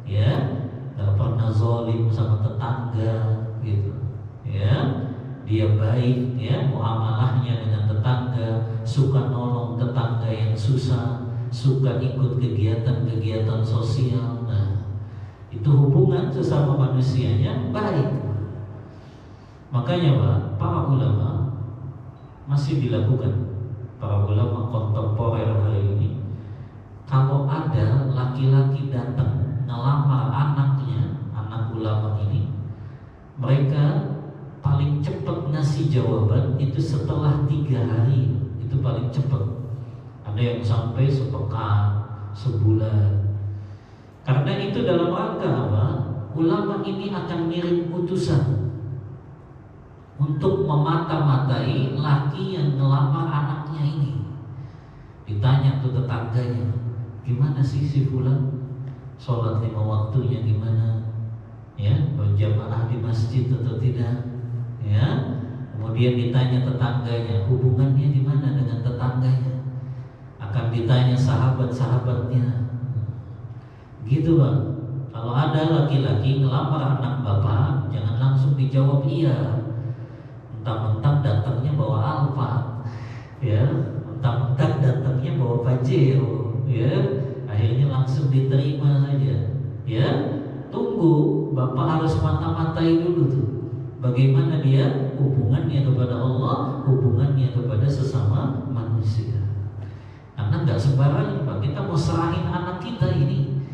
ya. Nggak pernah zalim sama tetangga, gitu, ya. Dia baik, ya, muamalahnya dengan tetangga, suka nolong tetangga yang susah, suka ikut kegiatan-kegiatan sosial. Nah, itu hubungan sesama manusianya baik. Makanya Pak, para ulama masih dilakukan, para ulama kontemporer hari ini. Kalau ada laki-laki datang ngelamar anaknya, anak ulama ini, mereka paling cepat ngasih jawaban itu setelah 3 hari. Itu paling cepat. Ada yang sampai sepekan, sebulan. Karena itu dalam rangka apa? Ulama ini akan ngirim utusan untuk memata-matai laki yang ngelamar anaknya ini. Ditanya tuh tetangganya, gimana sih si fulan? Sholat 5 waktunya gimana? Ya, berjamaah di masjid atau tidak? Ya, kemudian ditanya tetangganya, hubungannya di mana dengan tetangganya? Akan ditanya sahabat-sahabatnya. Gitu Bang. Kalau ada laki-laki ngelamar anak bapak, jangan langsung dijawab iya. Mentang-mentang datangnya bawa Alfa, ya, mentang-mentang datangnya bawa Pajero, ya, akhirnya langsung diterima saja. Ya, tunggu, bapak harus mata-matai dulu tuh. Bagaimana dia hubungannya kepada Allah, hubungannya kepada sesama manusia. Karena nggak sembarangan Pak, kita mau serahin anak kita ini,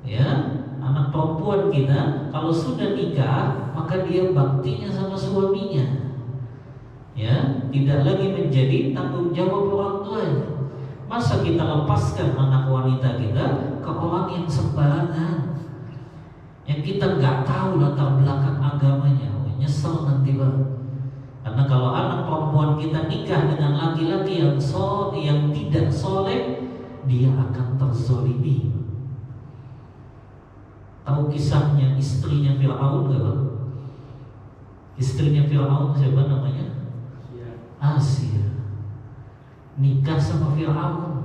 ya, anak perempuan kita, kalau sudah nikah maka dia baktinya sama suaminya. Ya, tidak lagi menjadi tanggung jawab orang tuanya. Masa kita lepaskan anak wanita kita ke orang yang sembarangan, yang kita nggak tahu latar belakang agamanya? Nyesel nanti Pak. Karena kalau anak perempuan kita nikah dengan laki-laki yang tidak soleh, dia akan terzolimi. Tahu kisahnya istrinya Fir'aun nggak Pak? Istrinya Fir'aun siapa namanya? Asia. Nikah sama Fir'aun.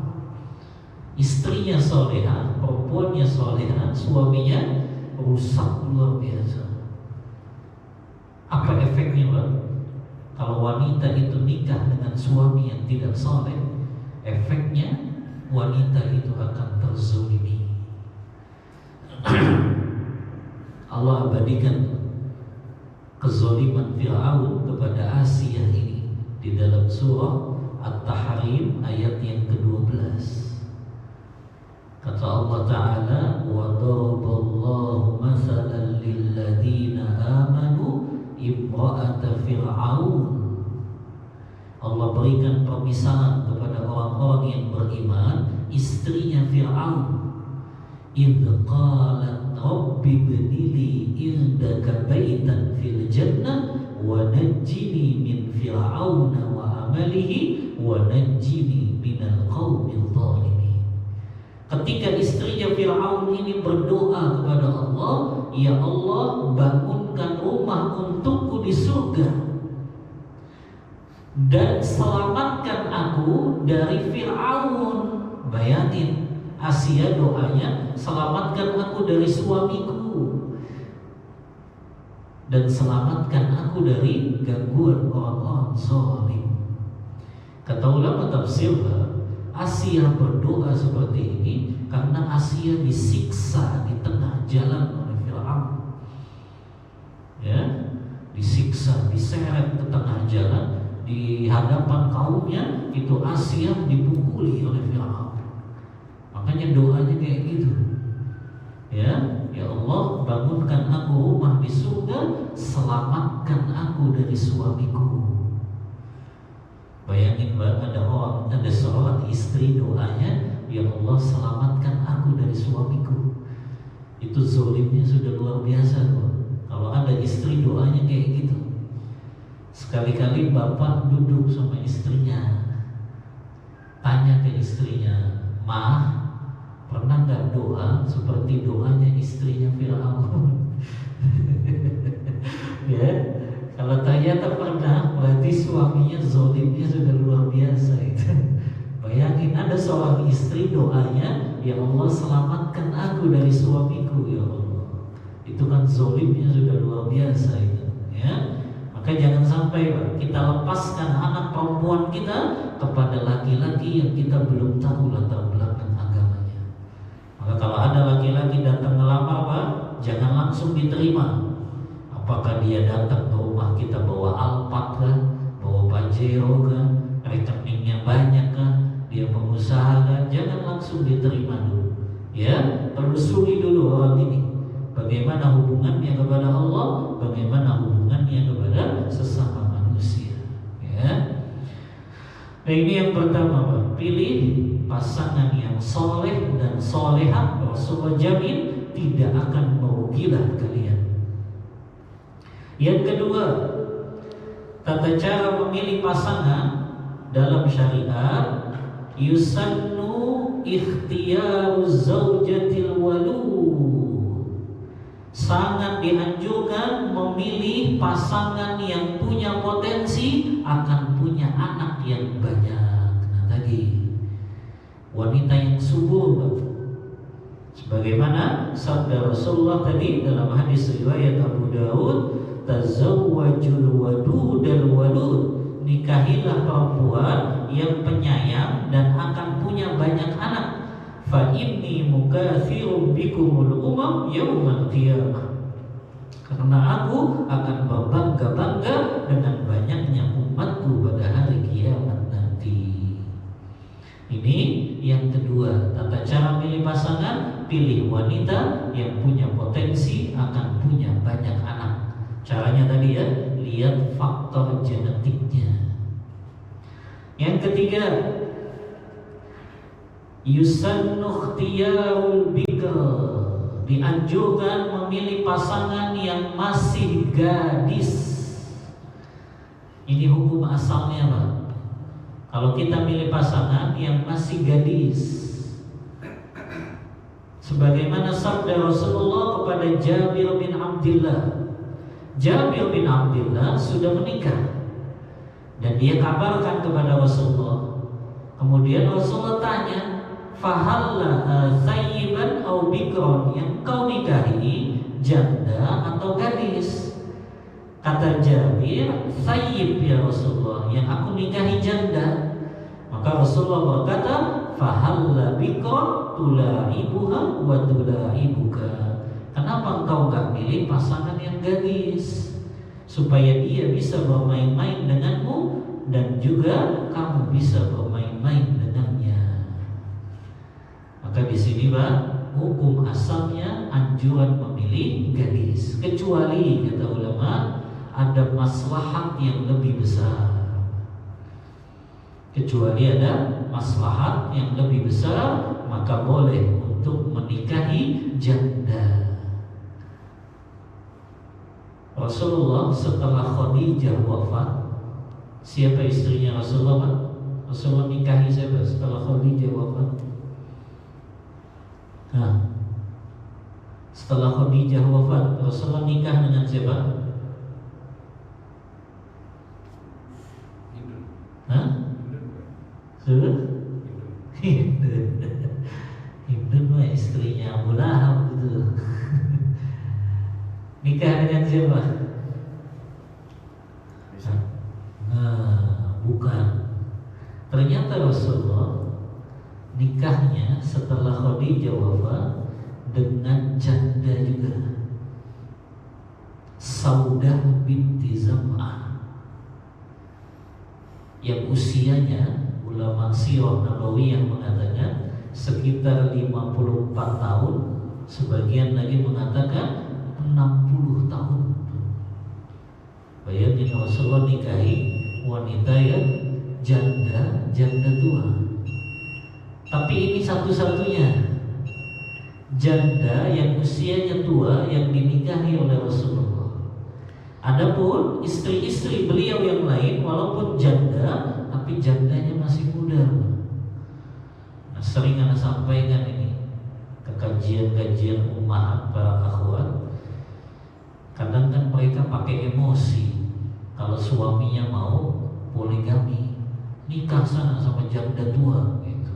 Istrinya soleha, perempuannya soleha, suaminya rusak luar biasa. Apa efeknya Pak? Kalau wanita itu nikah dengan suami yang tidak soleh, efeknya wanita itu akan terzolimi. Allah abadikan kezoliman Fir'aun kepada Asia ini di dalam surah At-Tahrim ayat yang ke-12. Kata Allah Ta'ala, wa daraballahu mathalan lilladzina amanu imra'ata Fir'aun. Allah berikan permisalan kepada orang-orang yang beriman, istrinya Fir'aun. Idh qalat rabbi ibnili indaka baitan fil jannah wa najjini min fir'auna wa amalihi wa najjini minal qaumil zalimin. Ketika istrinya Fir'aun ini berdoa kepada Allah, ya Allah, bangunkan rumah untukku di surga dan selamatkan aku dari Fir'aun. Bayangin Asia doanya, selamatkan aku dari suamiku dan selamatkan aku dari gangguan orang-orang zalim. Kata ulama tafsir, Asia berdoa seperti ini karena Asia disiksa di tengah jalan oleh Fir'aun. Ya, disiksa, diseret ke tengah jalan di hadapan kaumnya, itu Asia dipukuli oleh Fir'aun. Makanya doanya kayak gitu. Ya, ya Allah, bangunkan aku rumah di surga, selamatkan aku dari suamiku. Bayangin Mbak, ada seorang istri doanya, ya Allah, selamatkan aku dari suamiku. Itu zolimnya sudah luar biasa Mbak. Kalau ada istri doanya kayak gitu. Sekali-kali bapak duduk sama istrinya, tanya ke istrinya, "Ma, pernah nggak doa seperti doanya istrinya Fir'aun?" Ya, kalau ternyata pernah, berarti suaminya zolimnya sudah luar biasa itu. Bayangin ada seorang istri doanya, ya Allah, selamatkan aku dari suamiku, ya Allah. Itu kan zolimnya sudah luar biasa itu. Ya, maka jangan sampai Pak, kita lepaskan anak perempuan kita kepada laki-laki yang kita belum tahu latar belakang agamanya. Maka kalau ada laki-laki datang ngelamar Pak, jangan langsung diterima. Apakah dia datang ke rumah kita bawa Alphard kan, bawa Pajero kan, rekeningnya banyak kan, dia pengusaha kan, jangan langsung diterima dulu. Ya, telusuri dulu orang ini, bagaimana hubungannya kepada Allah, bagaimana hubungannya kepada sesama manusia. Ya. Nah, ini yang pertama Pak, pilih pasangan yang soleh dan solehah. Rasulullah jamin tidak akan merugikan kalian. Yang kedua, tata cara memilih pasangan dalam syariat, yusannu ikhtiyaru zaujatil walud. Sangat dianjurkan memilih pasangan yang punya potensi akan punya anak yang banyak. Nah tadi, wanita yang subur, sebagaimana sabda Rasulullah tadi dalam hadis riwayat Abu Daud, tazawwajul wadudal walud, nikahilah perempuan yang penyayang dan akan punya banyak anak. Fa inni mukatsirum bikumul umam yaumal qiyamah, karena aku akan berbangga-bangga dengan banyaknya umatku pada hari kiamat nanti. Ini yang kedua, tata cara pilih pasangan, pilih wanita yang punya potensi akan punya banyak anak. Caranya tadi ya, lihat faktor genetiknya. Yang ketiga, yusannu ikhtiyarul bikr, dianjurkan memilih pasangan yang masih gadis. Ini hukum asalnya, Pak. Kalau kita milih pasangan yang masih gadis, sebagaimana sabda Rasulullah kepada Jabir bin Abdullah. Jabir bin Abdullah sudah menikah dan dia kabarkan kepada Rasulullah. Kemudian Rasulullah tanya, "Fahalla thayyiban aw bikron?" Yang kau nikahi janda atau gadis? Kata Jabir, "Thayyib ya Rasulullah, yang aku nikahi janda." Maka Rasulullah berkata, "Fahalla bikron tulaibuha wa tulaibuka." Kenapa engkau gak pilih pasangan yang gadis, supaya dia bisa bermain-main denganmu dan juga kamu bisa bermain-main dengannya? Maka di sini, Pak, hukum asalnya anjuran memilih gadis, kecuali kata ulama ada maslahat yang lebih besar. Kecuali ada maslahat yang lebih besar, maka boleh untuk menikahi janda. Rasulullah setelah Khadijah wafat, siapa istrinya Rasulullah, Pak? Rasulullah nikahi siapa setelah Khadijah wafat? Setelah Khadijah wafat, Rasulullah nikah dengan siapa? Hindun mah istrinya Abu Lahab gitu. Nikah dengan siapa? Bukan. Ternyata Rasulullah nikahnya setelah Khadijah wafat dengan janda juga, Saudah binti Zam'ah, yang usianya ulama sirah nabawiyah mengatakan sekitar 54 tahun, sebagian lagi mengatakan 60 tahun. Bayangin Rasulullah nikahi wanita yang janda tua. Tapi ini satu-satunya janda yang usianya tua yang dinikahi oleh Rasulullah. Adapun istri-istri beliau yang lain walaupun janda, tapi jandanya masih muda. Nah, sering Anda sampaikan ini ke kajian-kajian ummahat para akhwat. Kadang kan mereka pakai emosi. Kalau suaminya mau poligami, nikah sana sama janda tua gitu.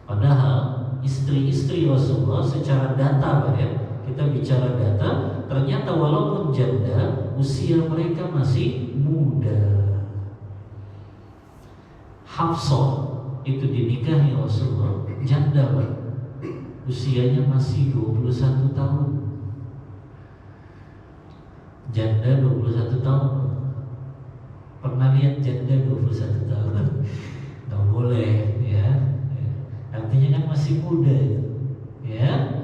Padahal istri-istri Rasulullah secara data, Pak, ya, kita bicara data, ternyata walaupun janda, usia mereka masih muda. Hafsah itu dinikahi Rasulullah, janda, Pak, usianya masih 21 tahun. Janda 21 tahun. Pernah lihat janda 21 tahun? Nggak boleh, ya. Artinya kan masih muda, ya.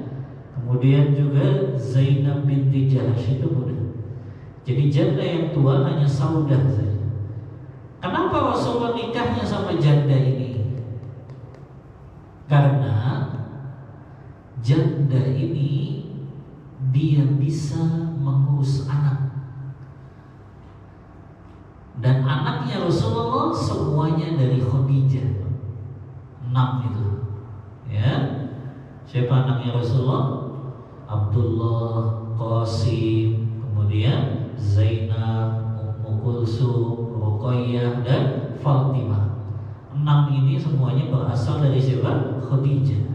Kemudian juga Zainab binti Jahsy itu muda. Jadi janda yang tua hanya Saudah saja. Kenapa Rasulullah nikahnya sama janda ini? Karena janda ini dia bisa mengurus anak, dan anaknya Rasulullah semuanya dari Khadijah, 6 itu, ya. Siapa anaknya Rasulullah? Abdullah, Qasim, kemudian Zainab, Ummu Kulsum, Ruqayyah, dan Fatimah. 6 ini semuanya berasal dari siapa? Khadijah.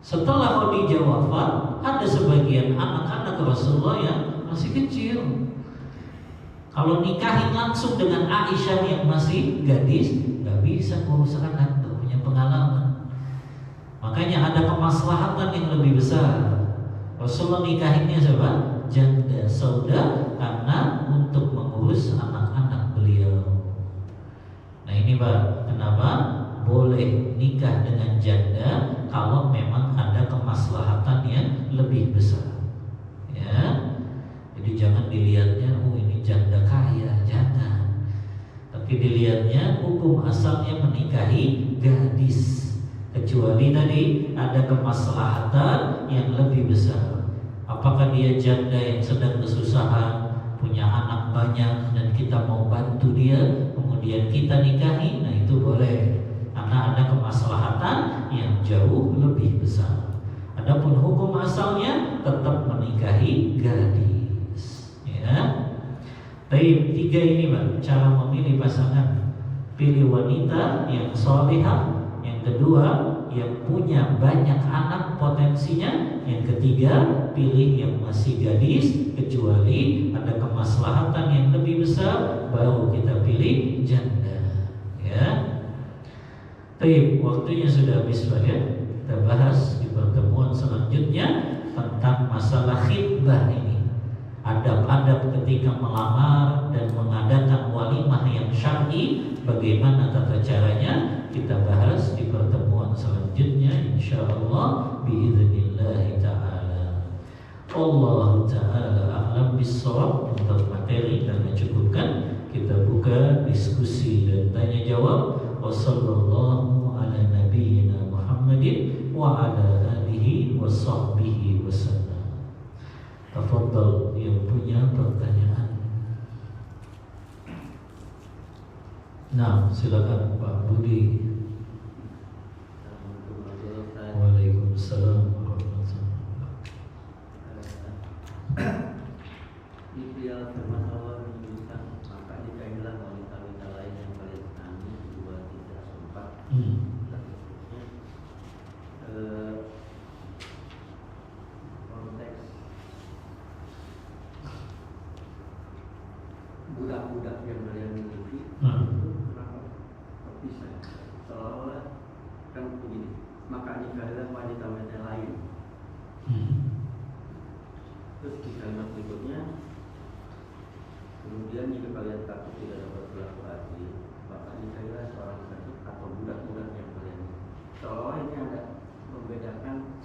Setelah Khadijah wafat, ada sebagian anak-anak Rasulullah yang masih kecil. Kalau nikahin langsung dengan Aisyah yang masih gadis, nggak bisa ngurus anak, nggak punya pengalaman. Makanya ada kemaslahatan yang lebih besar. Rasulullah nikahinnya siapa? Janda Saudah, karena untuk mengurus anak-anak beliau. Nah ini, Pak, kenapa boleh nikah dengan janda kalau memang ada kemaslahatan yang lebih besar, ya. Jadi jangan dilihatnya, oh ini janda kaya, jangan. Tapi Tapi dilihatnya hukum asalnya menikahi gadis, kecuali tadi ada kemaslahatan yang lebih besar. Apakah dia janda yang sedang kesusahan, punya anak banyak, dan kita mau bantu dia, kemudian kita nikahi, nah itu boleh, karena ada kemaslahatan yang jauh lebih besar. Adapun hukum asalnya tetap menikahi gadis, ya. Baik, 3 ini Pak, cara memilih pasangan. Pilih wanita yang solehah, yang kedua yang punya banyak anak potensinya, yang ketiga pilih yang masih gadis, kecuali ada kemaslahatan yang lebih besar baru kita pilih janda, ya. Baik, waktunya sudah habis Pak ya. Kita bahas di pertemuan selanjutnya tentang masalah khitbah ini. Adab-adab ketika melamar dan mengadakan walimah yang syar'i, bagaimana tata caranya, kita bahas di pertemuan selanjutnya insyaallah biiznillah taala. Allah taala a'lam bissawab. Untuk materi dan mencukupkan, kita buka diskusi dan tanya jawab. Wassallallahu ala nabiyyina Muhammadin wa ala alihi wa sahbihi wasallam. Tafadhal yang punya pertanyaan. Nah, silakan Pak Budi. Waalaikumsalam warahmatullahi wabarakatuh. Ideal firman Allah menyebutkan, maka nikahilah wanita-wanita lain yang kalian senangi 2, 3, 4 dan seterusnya. Konteks budak-budak yang kalian miliki itu kenapa bisa seolah-olah kan begini, maka nikahilah wanita-wanita lain. Terus di kalimat berikutnya, kemudian jika kalian takut tidak dapat berlaku adil, maka nikahilah seorang gadis atau budak-budak yang kalian. Seolah ini ada membedakan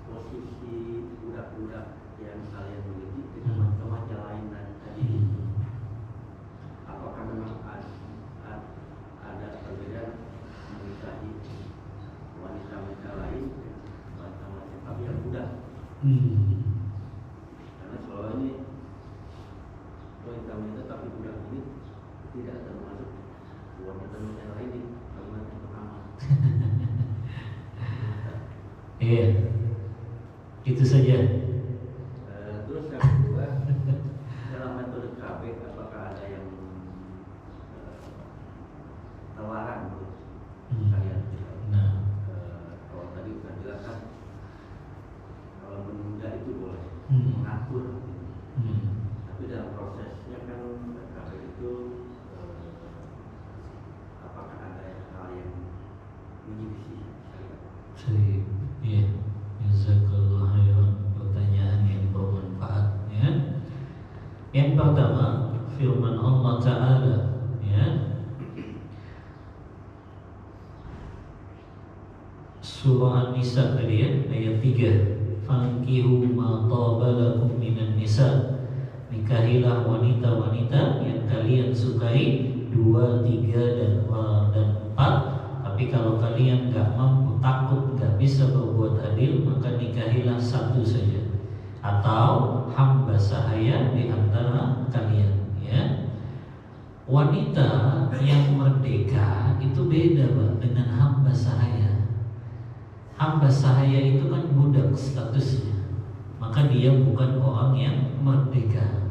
posisi budak-budak yang kalian miliki dengan remaja lain tadi. Apakah memang ada perbedaan menikahi wanita-wanita lain, wanita-wanita tapi yang budak? Karena seolah ini wanita-wanita tapi budak ini tidak termasuk wanita-wanita lain di kalimat yang pertama. Iya, itu saja. Terus yang kedua, dalam metode KB apakah ada yang tawaran menurut kalian? Nah, kalau tadi sudah jelaskan, kalau menunda itu boleh mengatur. Tapi dalam prosesnya kan KB itu apakah ada hal yang menyelisih syariat? baik, iya. Jazakallahu khairan, pertanyaan yang bermanfaat, ya. Yang pertama, firman Allah Ta'ala, ya, surah An-Nisa tadi ya, ayat 3. Fankihu ma taba lakum minan nisa. Nikahilah wanita-wanita yang kalian sukai, 2, 3 dan 4. Tapi kalau kalian gak mampu, takut gak bisa berbuat adil, maka nikahilah 1 saja, atau hamba sahaya di antara kalian, ya. Wanita yang merdeka itu beda Pak dengan hamba sahaya. Hamba sahaya itu kan budak statusnya, maka dia bukan orang yang merdeka.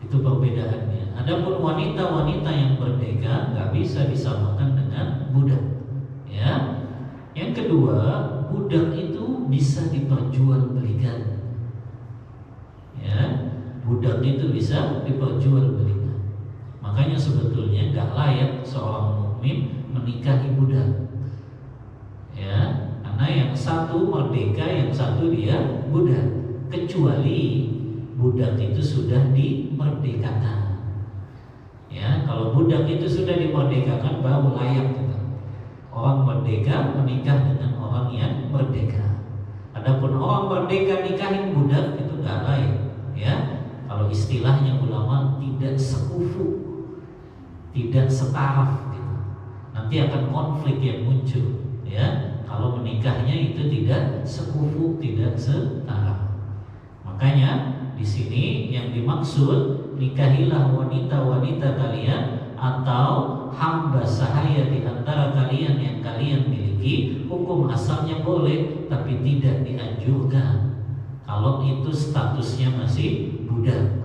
Itu perbedaannya. Adapun wanita-wanita yang merdeka nggak bisa disamakan dengan budak, ya. Yang kedua, budak itu bisa diperjualbelikan, ya. Budak itu bisa diperjualbelikan. Makanya sebetulnya nggak layak seorang mukmin menikahi budak, ya. Karena yang satu merdeka, yang satu dia budak, kecuali budak itu sudah dimerdekakan. Ya, kalau budak itu sudah dimerdekakan baru layak kita. Orang merdeka menikah dengan orang yang merdeka. Adapun orang merdeka nikahin budak itu nggak layak. Ya, kalau istilahnya ulama tidak sekufu. tidak setaraf gitu. Nanti akan konflik yang muncul, ya. Kalau menikahnya itu tidak sekufu, tidak setaraf. Makanya di sini yang dimaksud, nikahilah wanita-wanita kalian atau hamba sahaya di antara kalian yang kalian miliki. Hukum asalnya boleh, tapi tidak dianjurkan kalau itu statusnya masih budak,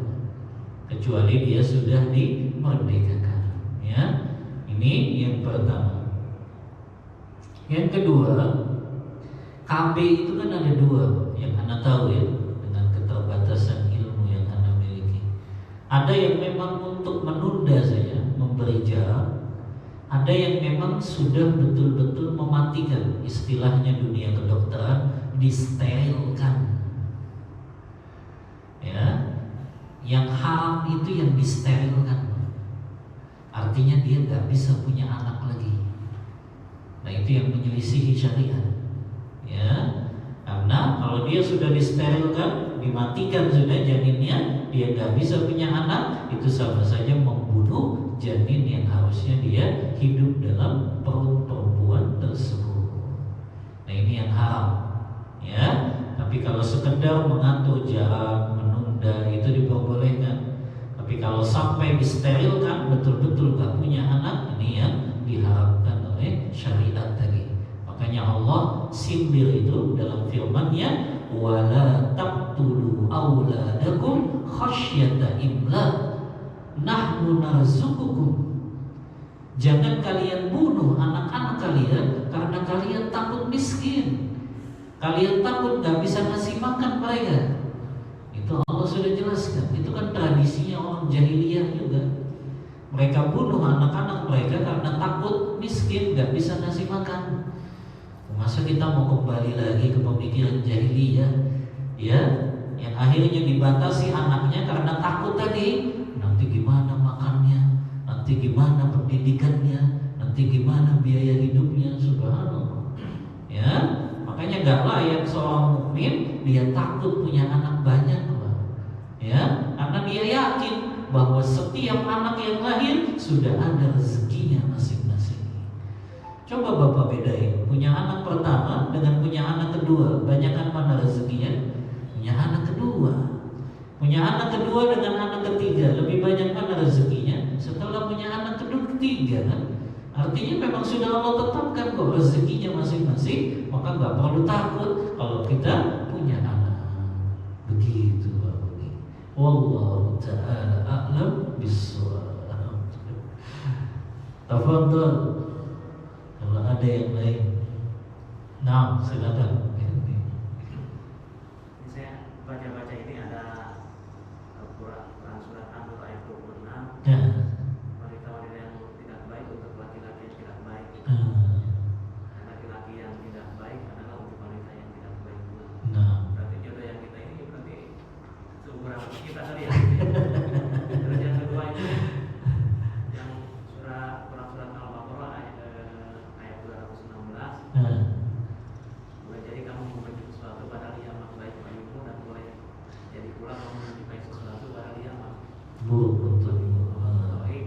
kecuali dia sudah dimerdekakan, ya. Ini yang pertama. Yang kedua, KB itu kan ada dua, yang Anda tahu ya, dengan keterbatasan ilmu yang Anda miliki. Ada yang memang untuk menunda saja, memberi jarak. Ada yang memang sudah betul-betul mematikan, istilahnya dunia kedokteran, disterilkan. Ya, yang haram itu yang disterilkan. Artinya dia nggak bisa punya anak lagi. Nah, itu yang menyelisihi syariat. Ya, karena kalau dia sudah disterilkan, dimatikan sudah janinnya, dia nggak bisa punya anak, itu sama saja membunuh janin yang harusnya dia hidup dalam perut perempuan tersebut. Nah, ini yang haram. Ya, tapi kalau sekedar mengatur jarak, menunda, itu diperbolehkan. Tapi kalau sampai disterilkan, betul-betul gak punya anak, ini yang diharapkan oleh syariat tadi. Makanya Allah sindir itu dalam firman-Nya, wala taqtulu auladakum khasyata imlaq, nahnu narzuqukum. Jangan kalian bunuh anak-anak kalian karena kalian takut miskin. Kalian takut gak bisa ngasih makan mereka. Itu Allah sudah jelaskan. Itu kan tradisinya orang jahiliyah juga. Mereka bunuh anak-anak mereka karena takut miskin, gak bisa ngasih makan. Masa kita mau kembali lagi ke pemikiran jahiliyah, ya, yang akhirnya dibatasi anaknya karena takut tadi. Nanti gimana makannya, nanti gimana pendidikannya, nanti gimana biaya hidupnya, subhanallah. Ya, makanya gak layak seorang mukmin dia takut punya anak banyak, ya, karena dia yakin bahwa setiap anak yang lahir sudah ada rezekinya masing-masing. Coba Bapak bedain, punya anak pertama dengan punya anak kedua, banyakan mana rezekinya? Punya anak kedua. Punya anak kedua dengan anak ketiga, lebih banyak mana rezekinya? Setelah punya anak ketiga kan? Artinya memang sudah Allah tetapkan kok rezekinya masing-masing, maka nggak perlu takut kalau kita punya anak. Begitu Bapak. Wallahu ta'ala a'lam bis-shawab. Tafadhal. Kalau ada yang lain. Nah, silakan. Saya baca-baca ini ada Quran surat An-Nur ayat 26. Ya. Wanita-wanita yang tidak baik untuk laki-laki yang tidak baik. Dan laki-laki yang tidak baik adalah untuk wanita yang tidak baik pula. Nah. Berarti jodoh yang kita ini berarti seumuran kita kali ya. Terus yang kedua itu yang surat Al-Baqarah ayat 216. Boleh jadi kamu membenci sesuatu padahal ia amat baik bagimu, dan boleh jadi pula kamu menyukai sesuatu padahal ia amat Buruk untuk baik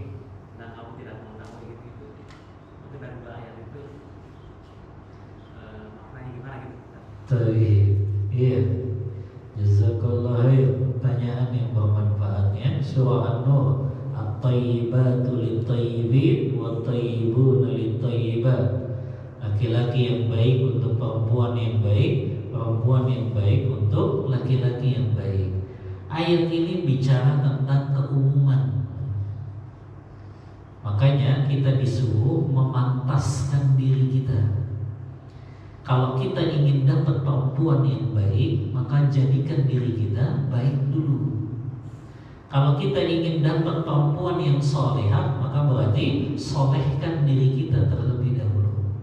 dan kamu tidak mengetahui gitu. Mungkin dari dua ayat itu maknanya gimana gitu? Taib. Iya. Jazakallah khair. Pertanyaan yang bermanfaatnya. Surah An-Nur. At-tayyibatu lit-tayyibin wat-tayyibuna lit-tayyibat. Laki-laki yang baik untuk perempuan yang baik, perempuan yang baik untuk laki-laki yang baik. Ayat ini bicara tentang keumuman. Makanya kita disuruh memantaskan diri kita. Kalau kita ingin dapat perempuan yang baik, maka jadikan diri kita baik dulu. Kalau kita ingin dapat perempuan yang solehah, maka berarti solehkan diri kita terlebih dahulu.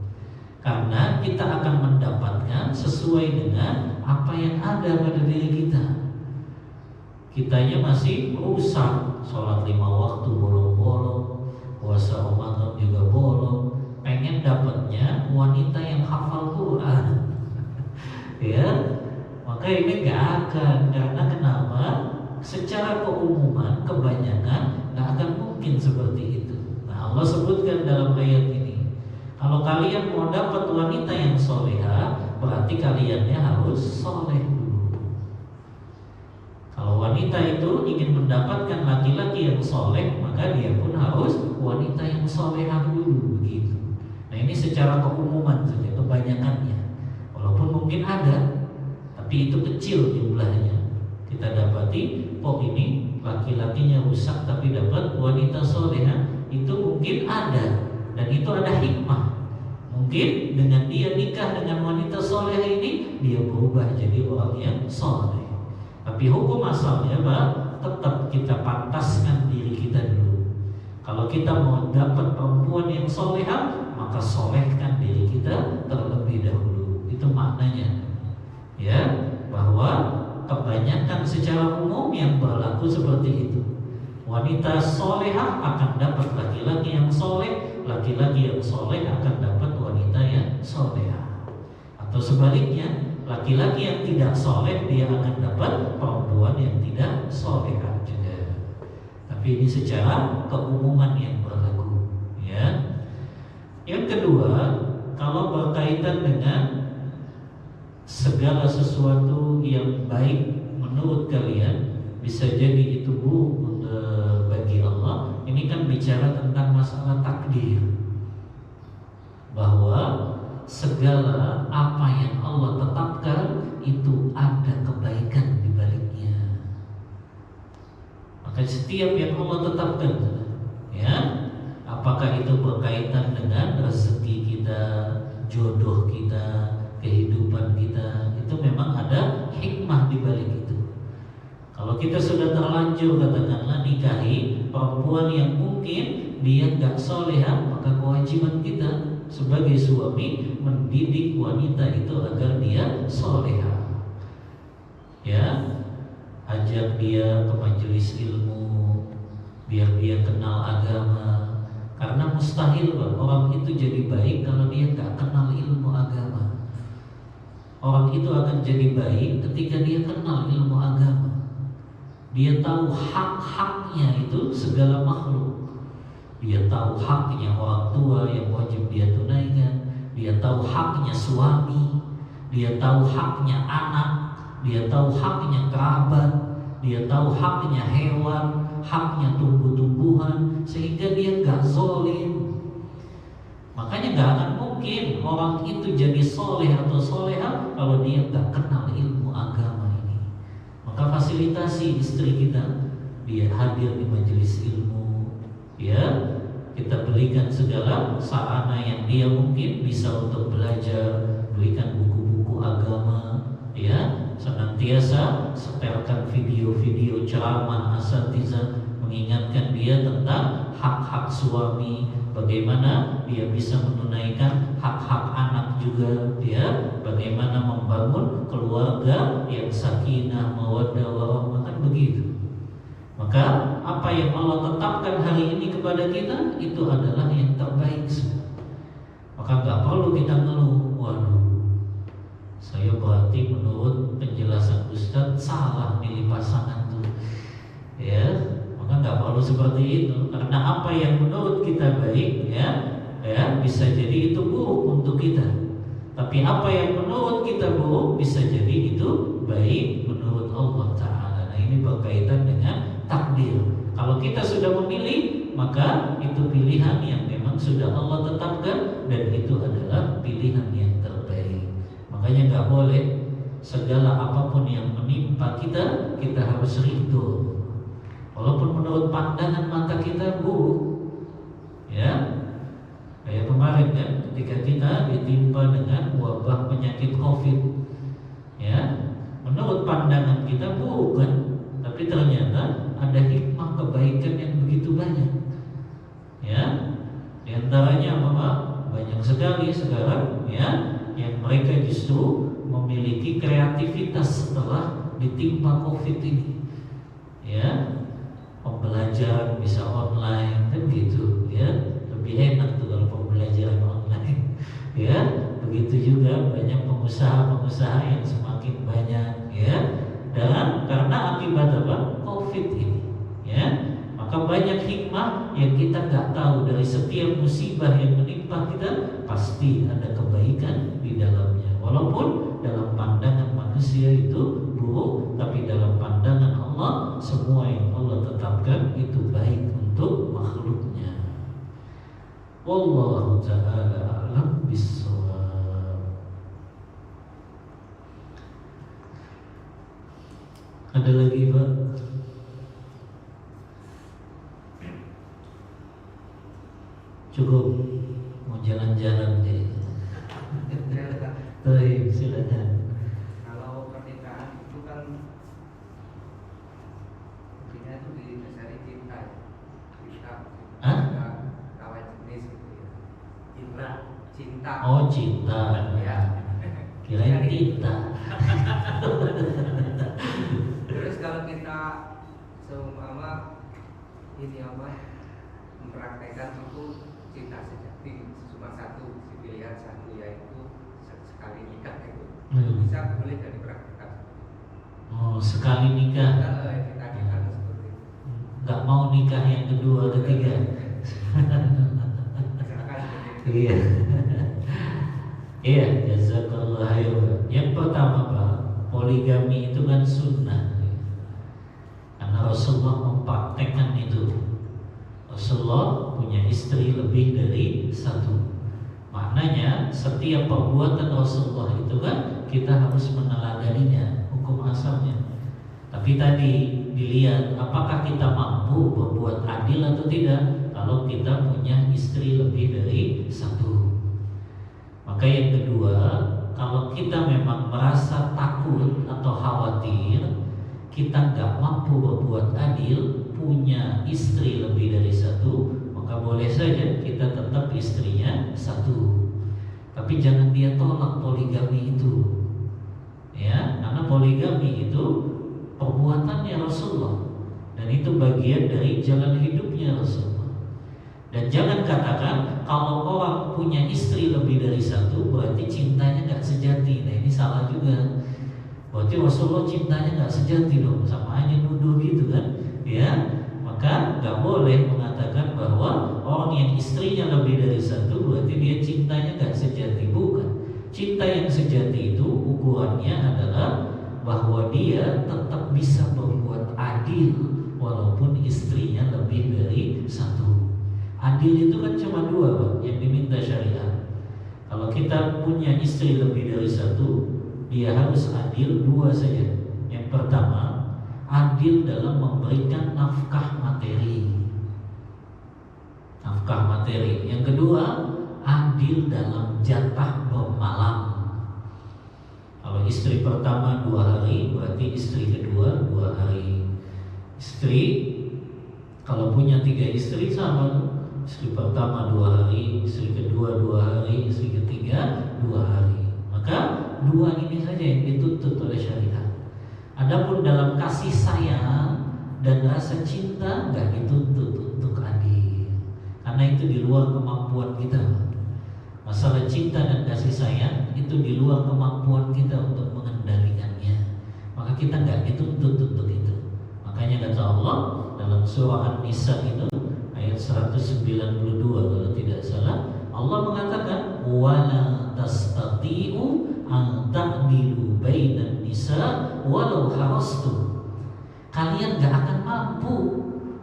Karena kita akan mendapatkan sesuai dengan apa yang ada pada diri kita. Kitanya masih rusak, sholat 5 waktu bolong-bolong, puasa Ramadan juga bolong. Pengen dapatnya wanita yang hafal Quran. Ya, maka ini gak akan. Karena kenapa? Secara keumuman, kebanyakan gak akan mungkin seperti itu. Nah, Nah, Allah sebutkan dalam ayat ini, kalau kalian mau dapat wanita yang soleha, berarti kaliannya harus soleh dulu. Kalau wanita itu ingin mendapatkan laki-laki yang soleh, maka dia pun harus wanita yang solehah dulu, begitu. Nah, ini secara keumuman saja, kebanyakannya. Walaupun mungkin ada, tapi itu kecil jumlahnya. Kita dapati, oh ini laki-lakinya rusak tapi dapat wanita soleha, itu mungkin ada, dan itu ada hikmah. Mungkin dengan dia nikah dengan wanita soleha ini, dia berubah jadi orang yang soleh. Tapi hukum asalnya, Pak, tetap kita pantaskan diri kita dulu. Kalau kita mau dapat perempuan yang soleha, maka solehkan diri kita terlebih dahulu. Itu maknanya, ya, bahwa kebanyakan secara umum yang berlaku seperti itu. Wanita soleha akan dapat laki-laki yang soleh, laki-laki yang soleh akan dapat wanita yang soleha. Atau sebaliknya, laki-laki yang tidak soleh dia akan dapat perempuan yang tidak soleha juga. Tapi ini secara keumuman yang berlaku, ya. Yang kedua, kalau berkaitan dengan segala sesuatu yang baik menurut kalian, bisa jadi itu buruk bagi Allah. Ini kan bicara tentang masalah takdir, bahwa segala apa yang Allah tetapkan itu ada kebaikan di baliknya. Maka setiap yang Allah tetapkan, ya, apakah itu berkaitan dengan rezeki kita, jodoh kita, kehidupan kita, itu memang ada hikmah di balik itu. Kalau kita sudah terlanjur katakanlah nikahi perempuan yang mungkin dia nggak soleha, maka kewajiban kita sebagai suami mendidik wanita itu agar dia soleha, ya, ajak dia ke majelis ilmu biar dia kenal agama. Karena mustahil orang itu jadi baik kalau dia nggak kenal ilmu agama. Orang itu akan jadi baik ketika dia kenal ilmu agama. Dia tahu hak-haknya itu segala makhluk. Dia tahu haknya orang tua yang wajib dia tunaikan. Dia tahu haknya suami. Dia tahu haknya anak. Dia tahu haknya kerabat. Dia tahu haknya hewan, haknya tumbuh-tumbuhan, sehingga dia gak zolim. Makanya gak akan mungkin orang itu jadi soleh atau soleha kalau dia gak kenal ilmu agama ini. Maka fasilitasi istri kita, dia hadir di majelis ilmu, ya, kita belikan segala sarana yang dia mungkin bisa untuk belajar, belikan buku-buku agama, ya, senantiasa setelkan video-video ceramah asatizah mengingatkan dia tentang hak-hak suami, bagaimana dia bisa menunaikan hak-hak anak juga, ya, bagaimana membangun keluarga yang sakinah, mawaddah, warahmah, kan begitu. Maka apa yang Allah tetapkan hari ini kepada kita itu adalah yang terbaik semua. Maka nggak perlu kita ngeluh, waduh, saya berarti menurut penjelasan Ustadz salah milih pasangan tuh, ya. Maka nggak perlu seperti itu, karena apa yang menurut kita baik, ya, bisa jadi itu buruk untuk kita. Tapi apa yang menurut kita buruk bisa jadi itu baik menurut Allah Ta'ala. Nah, ini berkaitan dengan takdir. Kalau kita sudah memilih, maka itu pilihan yang memang sudah Allah tetapkan, dan itu adalah pilihan yang terbaik. Makanya nggak boleh segala apapun yang menimpa kita, kita harus ridho. Walaupun menurut pandangan mata kita buruk, ya. Kayak kemarin kan, ketika kita ditimpa dengan wabah penyakit COVID, ya, menurut pandangan kita buruk kan, tapi ternyata ada hikmah kebaikan yang begitu banyak, ya. Di antaranya apa? Banyak sekali sekarang, ya, yang mereka justru memiliki kreativitas setelah ditimpa COVID ini, ya. Pembelajaran bisa online kan gitu, ya, lebih enak tuh kalau pembelajaran online, ya. Begitu juga banyak pengusaha-pengusaha yang semakin banyak, ya, dan karena akibat apa? COVID ini, ya. Maka Maka banyak hikmah yang kita nggak tahu. Dari setiap musibah yang menimpa kita pasti ada kebaikan di dalamnya. Walaupun dalam pandangan manusia itu buruk, tapi dalam pandangan Allah semua yang Allah tetapkan itu baik untuk makhluknya. Wallahu ta'ala a'lam bissawab. Ada lagi Pak? Cukup, mau jalan-jalan deh. Baik, silakan. Kalau pernikahan itu kan intinya itu didasari cinta, lawan jenis gitu ya. Cinta. Oh cinta. Ya. Kirain tinta. Terus kalau kita seumpama ini mempraktekkan itu cinta sejati cuma satu, pilihan satu, yaitu sekali nikah itu bisa boleh dari praktekkan. Oh sekali nikah. Kita nikah seperti itu. Nggak mau nikah yang kedua, ketiga. Misalkan seperti itu. Iya. Iya, jazakallah khairan. Yang pertama Pak, poligami itu kan sunnah. Karena Rasulullah mempraktekkan itu. Rasulullah punya istri lebih dari satu. Maknanya setiap perbuatan Rasulullah itu kan kita harus meneladaninya, hukum asalnya. Tapi tadi dilihat apakah kita mampu berbuat adil atau tidak kalau kita punya istri lebih dari satu. Maka yang kedua, kalau kita memang merasa takut atau khawatir kita nggak mampu berbuat adil, punya istri lebih dari satu, maka boleh saja kita tetap istrinya satu. Tapi jangan dia tolak poligami itu, ya, karena poligami itu perbuatannya Rasulullah dan itu bagian dari jalan hidupnya Rasulullah. Dan jangan katakan kalau orang punya istri lebih dari satu berarti cintanya nggak sejati. Nah ini salah juga. Berarti Rasulullah cintanya nggak sejati dong, sama aja nuduh gitu kan, ya. Maka nggak boleh mengatakan bahwa orang yang istrinya lebih dari satu berarti dia cintanya nggak sejati. Bukan. Cinta yang sejati itu ukurannya adalah bahwa dia tetap bisa berbuat adil walaupun istrinya lebih dari satu. Adil itu kan cuma dua Pak, yang diminta syariat. Kalau kita punya istri lebih dari satu, dia harus adil dua saja. Yang pertama, adil dalam memberikan nafkah materi. Nafkah materi. Yang kedua, adil dalam jatah bermalam. Kalau istri pertama 2 hari, berarti istri kedua 2 hari. Istri kalau punya 3 istri sama. Istri pertama 2 hari, istri kedua 2 hari, istri ketiga 2 hari. Maka 2 ini saja yang dituntut oleh syariat. Adapun dalam kasih sayang dan rasa cinta nggak dituntut untuk adil, karena itu di luar kemampuan kita. Masalah cinta dan kasih sayang itu di luar kemampuan kita untuk mengendalikannya. Maka kita nggak dituntut untuk itu. Makanya kata Allah dalam surah An-Nisa itu ayat 192 kalau tidak salah, Allah mengatakan wala tastati'u an ta'dilu bainan nisa walau harastu. Kalian gak akan mampu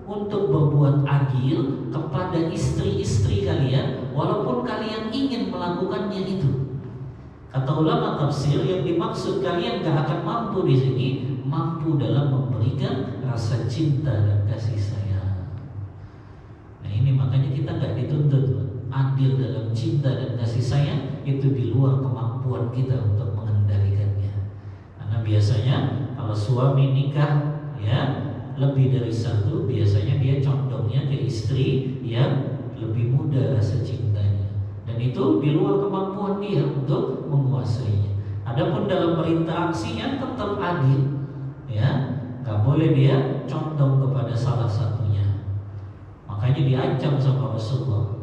untuk berbuat adil kepada istri-istri kalian walaupun kalian ingin melakukannya itu. Kata ulama tafsir yang dimaksud kalian gak akan mampu di sini, mampu dalam memberikan rasa cinta dan kasih sayang. Nah ini makanya kita gak dituntut adil dalam cinta dan kasih sayang, itu di luar kemampuan kita untuk mengendalikannya. Karena biasanya kalau suami nikah ya lebih dari satu, biasanya dia condongnya ke istri yang lebih muda rasa cintanya, dan itu di luar kemampuan dia untuk menguasainya. Adapun dalam berinteraksinya tetap adil, ya, nggak boleh dia condong kepada salah satunya. Makanya diancam sama Rasulullah,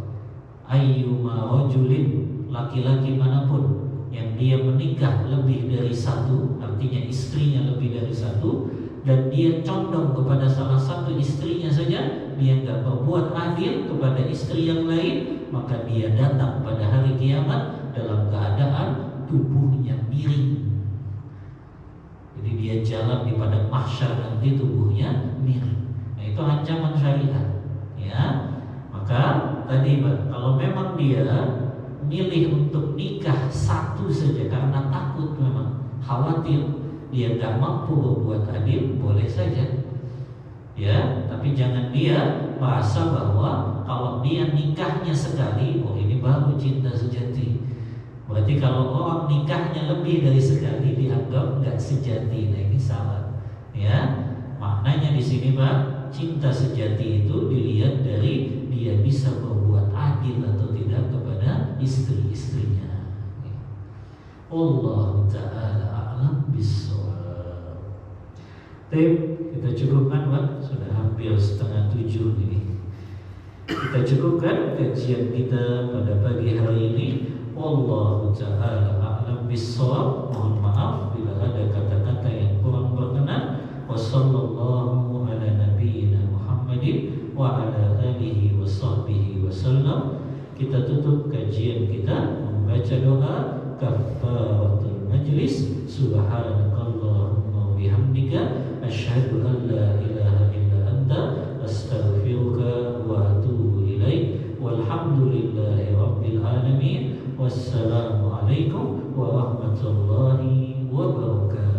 ayyuma rajulin, laki-laki manapun yang dia menikah lebih dari satu, artinya istrinya lebih dari satu, dan dia condong kepada salah satu istrinya saja, dia nggak berbuat adil kepada istri yang lain, maka dia datang pada hari kiamat dalam keadaan tubuhnya miring. Jadi dia jalan di padang mahsyar nanti tubuhnya miring. Nah, itu ancaman syariat. Ya, maka tadi kalau memang dia milih untuk nikah satu saja karena takut, memang khawatir dia nggak mampu berbuat adil, boleh saja. Ya, tapi jangan dia merasa bahwa kalau dia nikahnya sekali, oh ini baru cinta sejati. Berarti kalau orang nikahnya lebih dari sekali dianggap nggak sejati. Nah, ini salah. Ya, maknanya di sini Pak, cinta sejati itu dilihat dari dia bisa berbuat adil atau tidak kepada istri-istrinya. Allah Ta'ala a'lam bishawab. Kita cukupkan Pak, sudah hampir 6:30 ini. Kita cukupkan kajian kita pada pagi hari ini. Wallahu ta'ala a'lam bishawab. Mohon maaf bila ada kata-kata yang kurang berkenan. Wa sallallahu ala nabiyyina Muhammadin wa ala alihi wa sahbihi wasallam. Kita tutup kajian kita membaca doa kafaratul majlis. Subhanakallahumma wa bihamdika asyhadu an la ilaha illa anta astaghfiruka wa atubu ilaik. Walhamdulillahi rabbil alamin. Wassalamualaikum warahmatullahi wabarakatuh.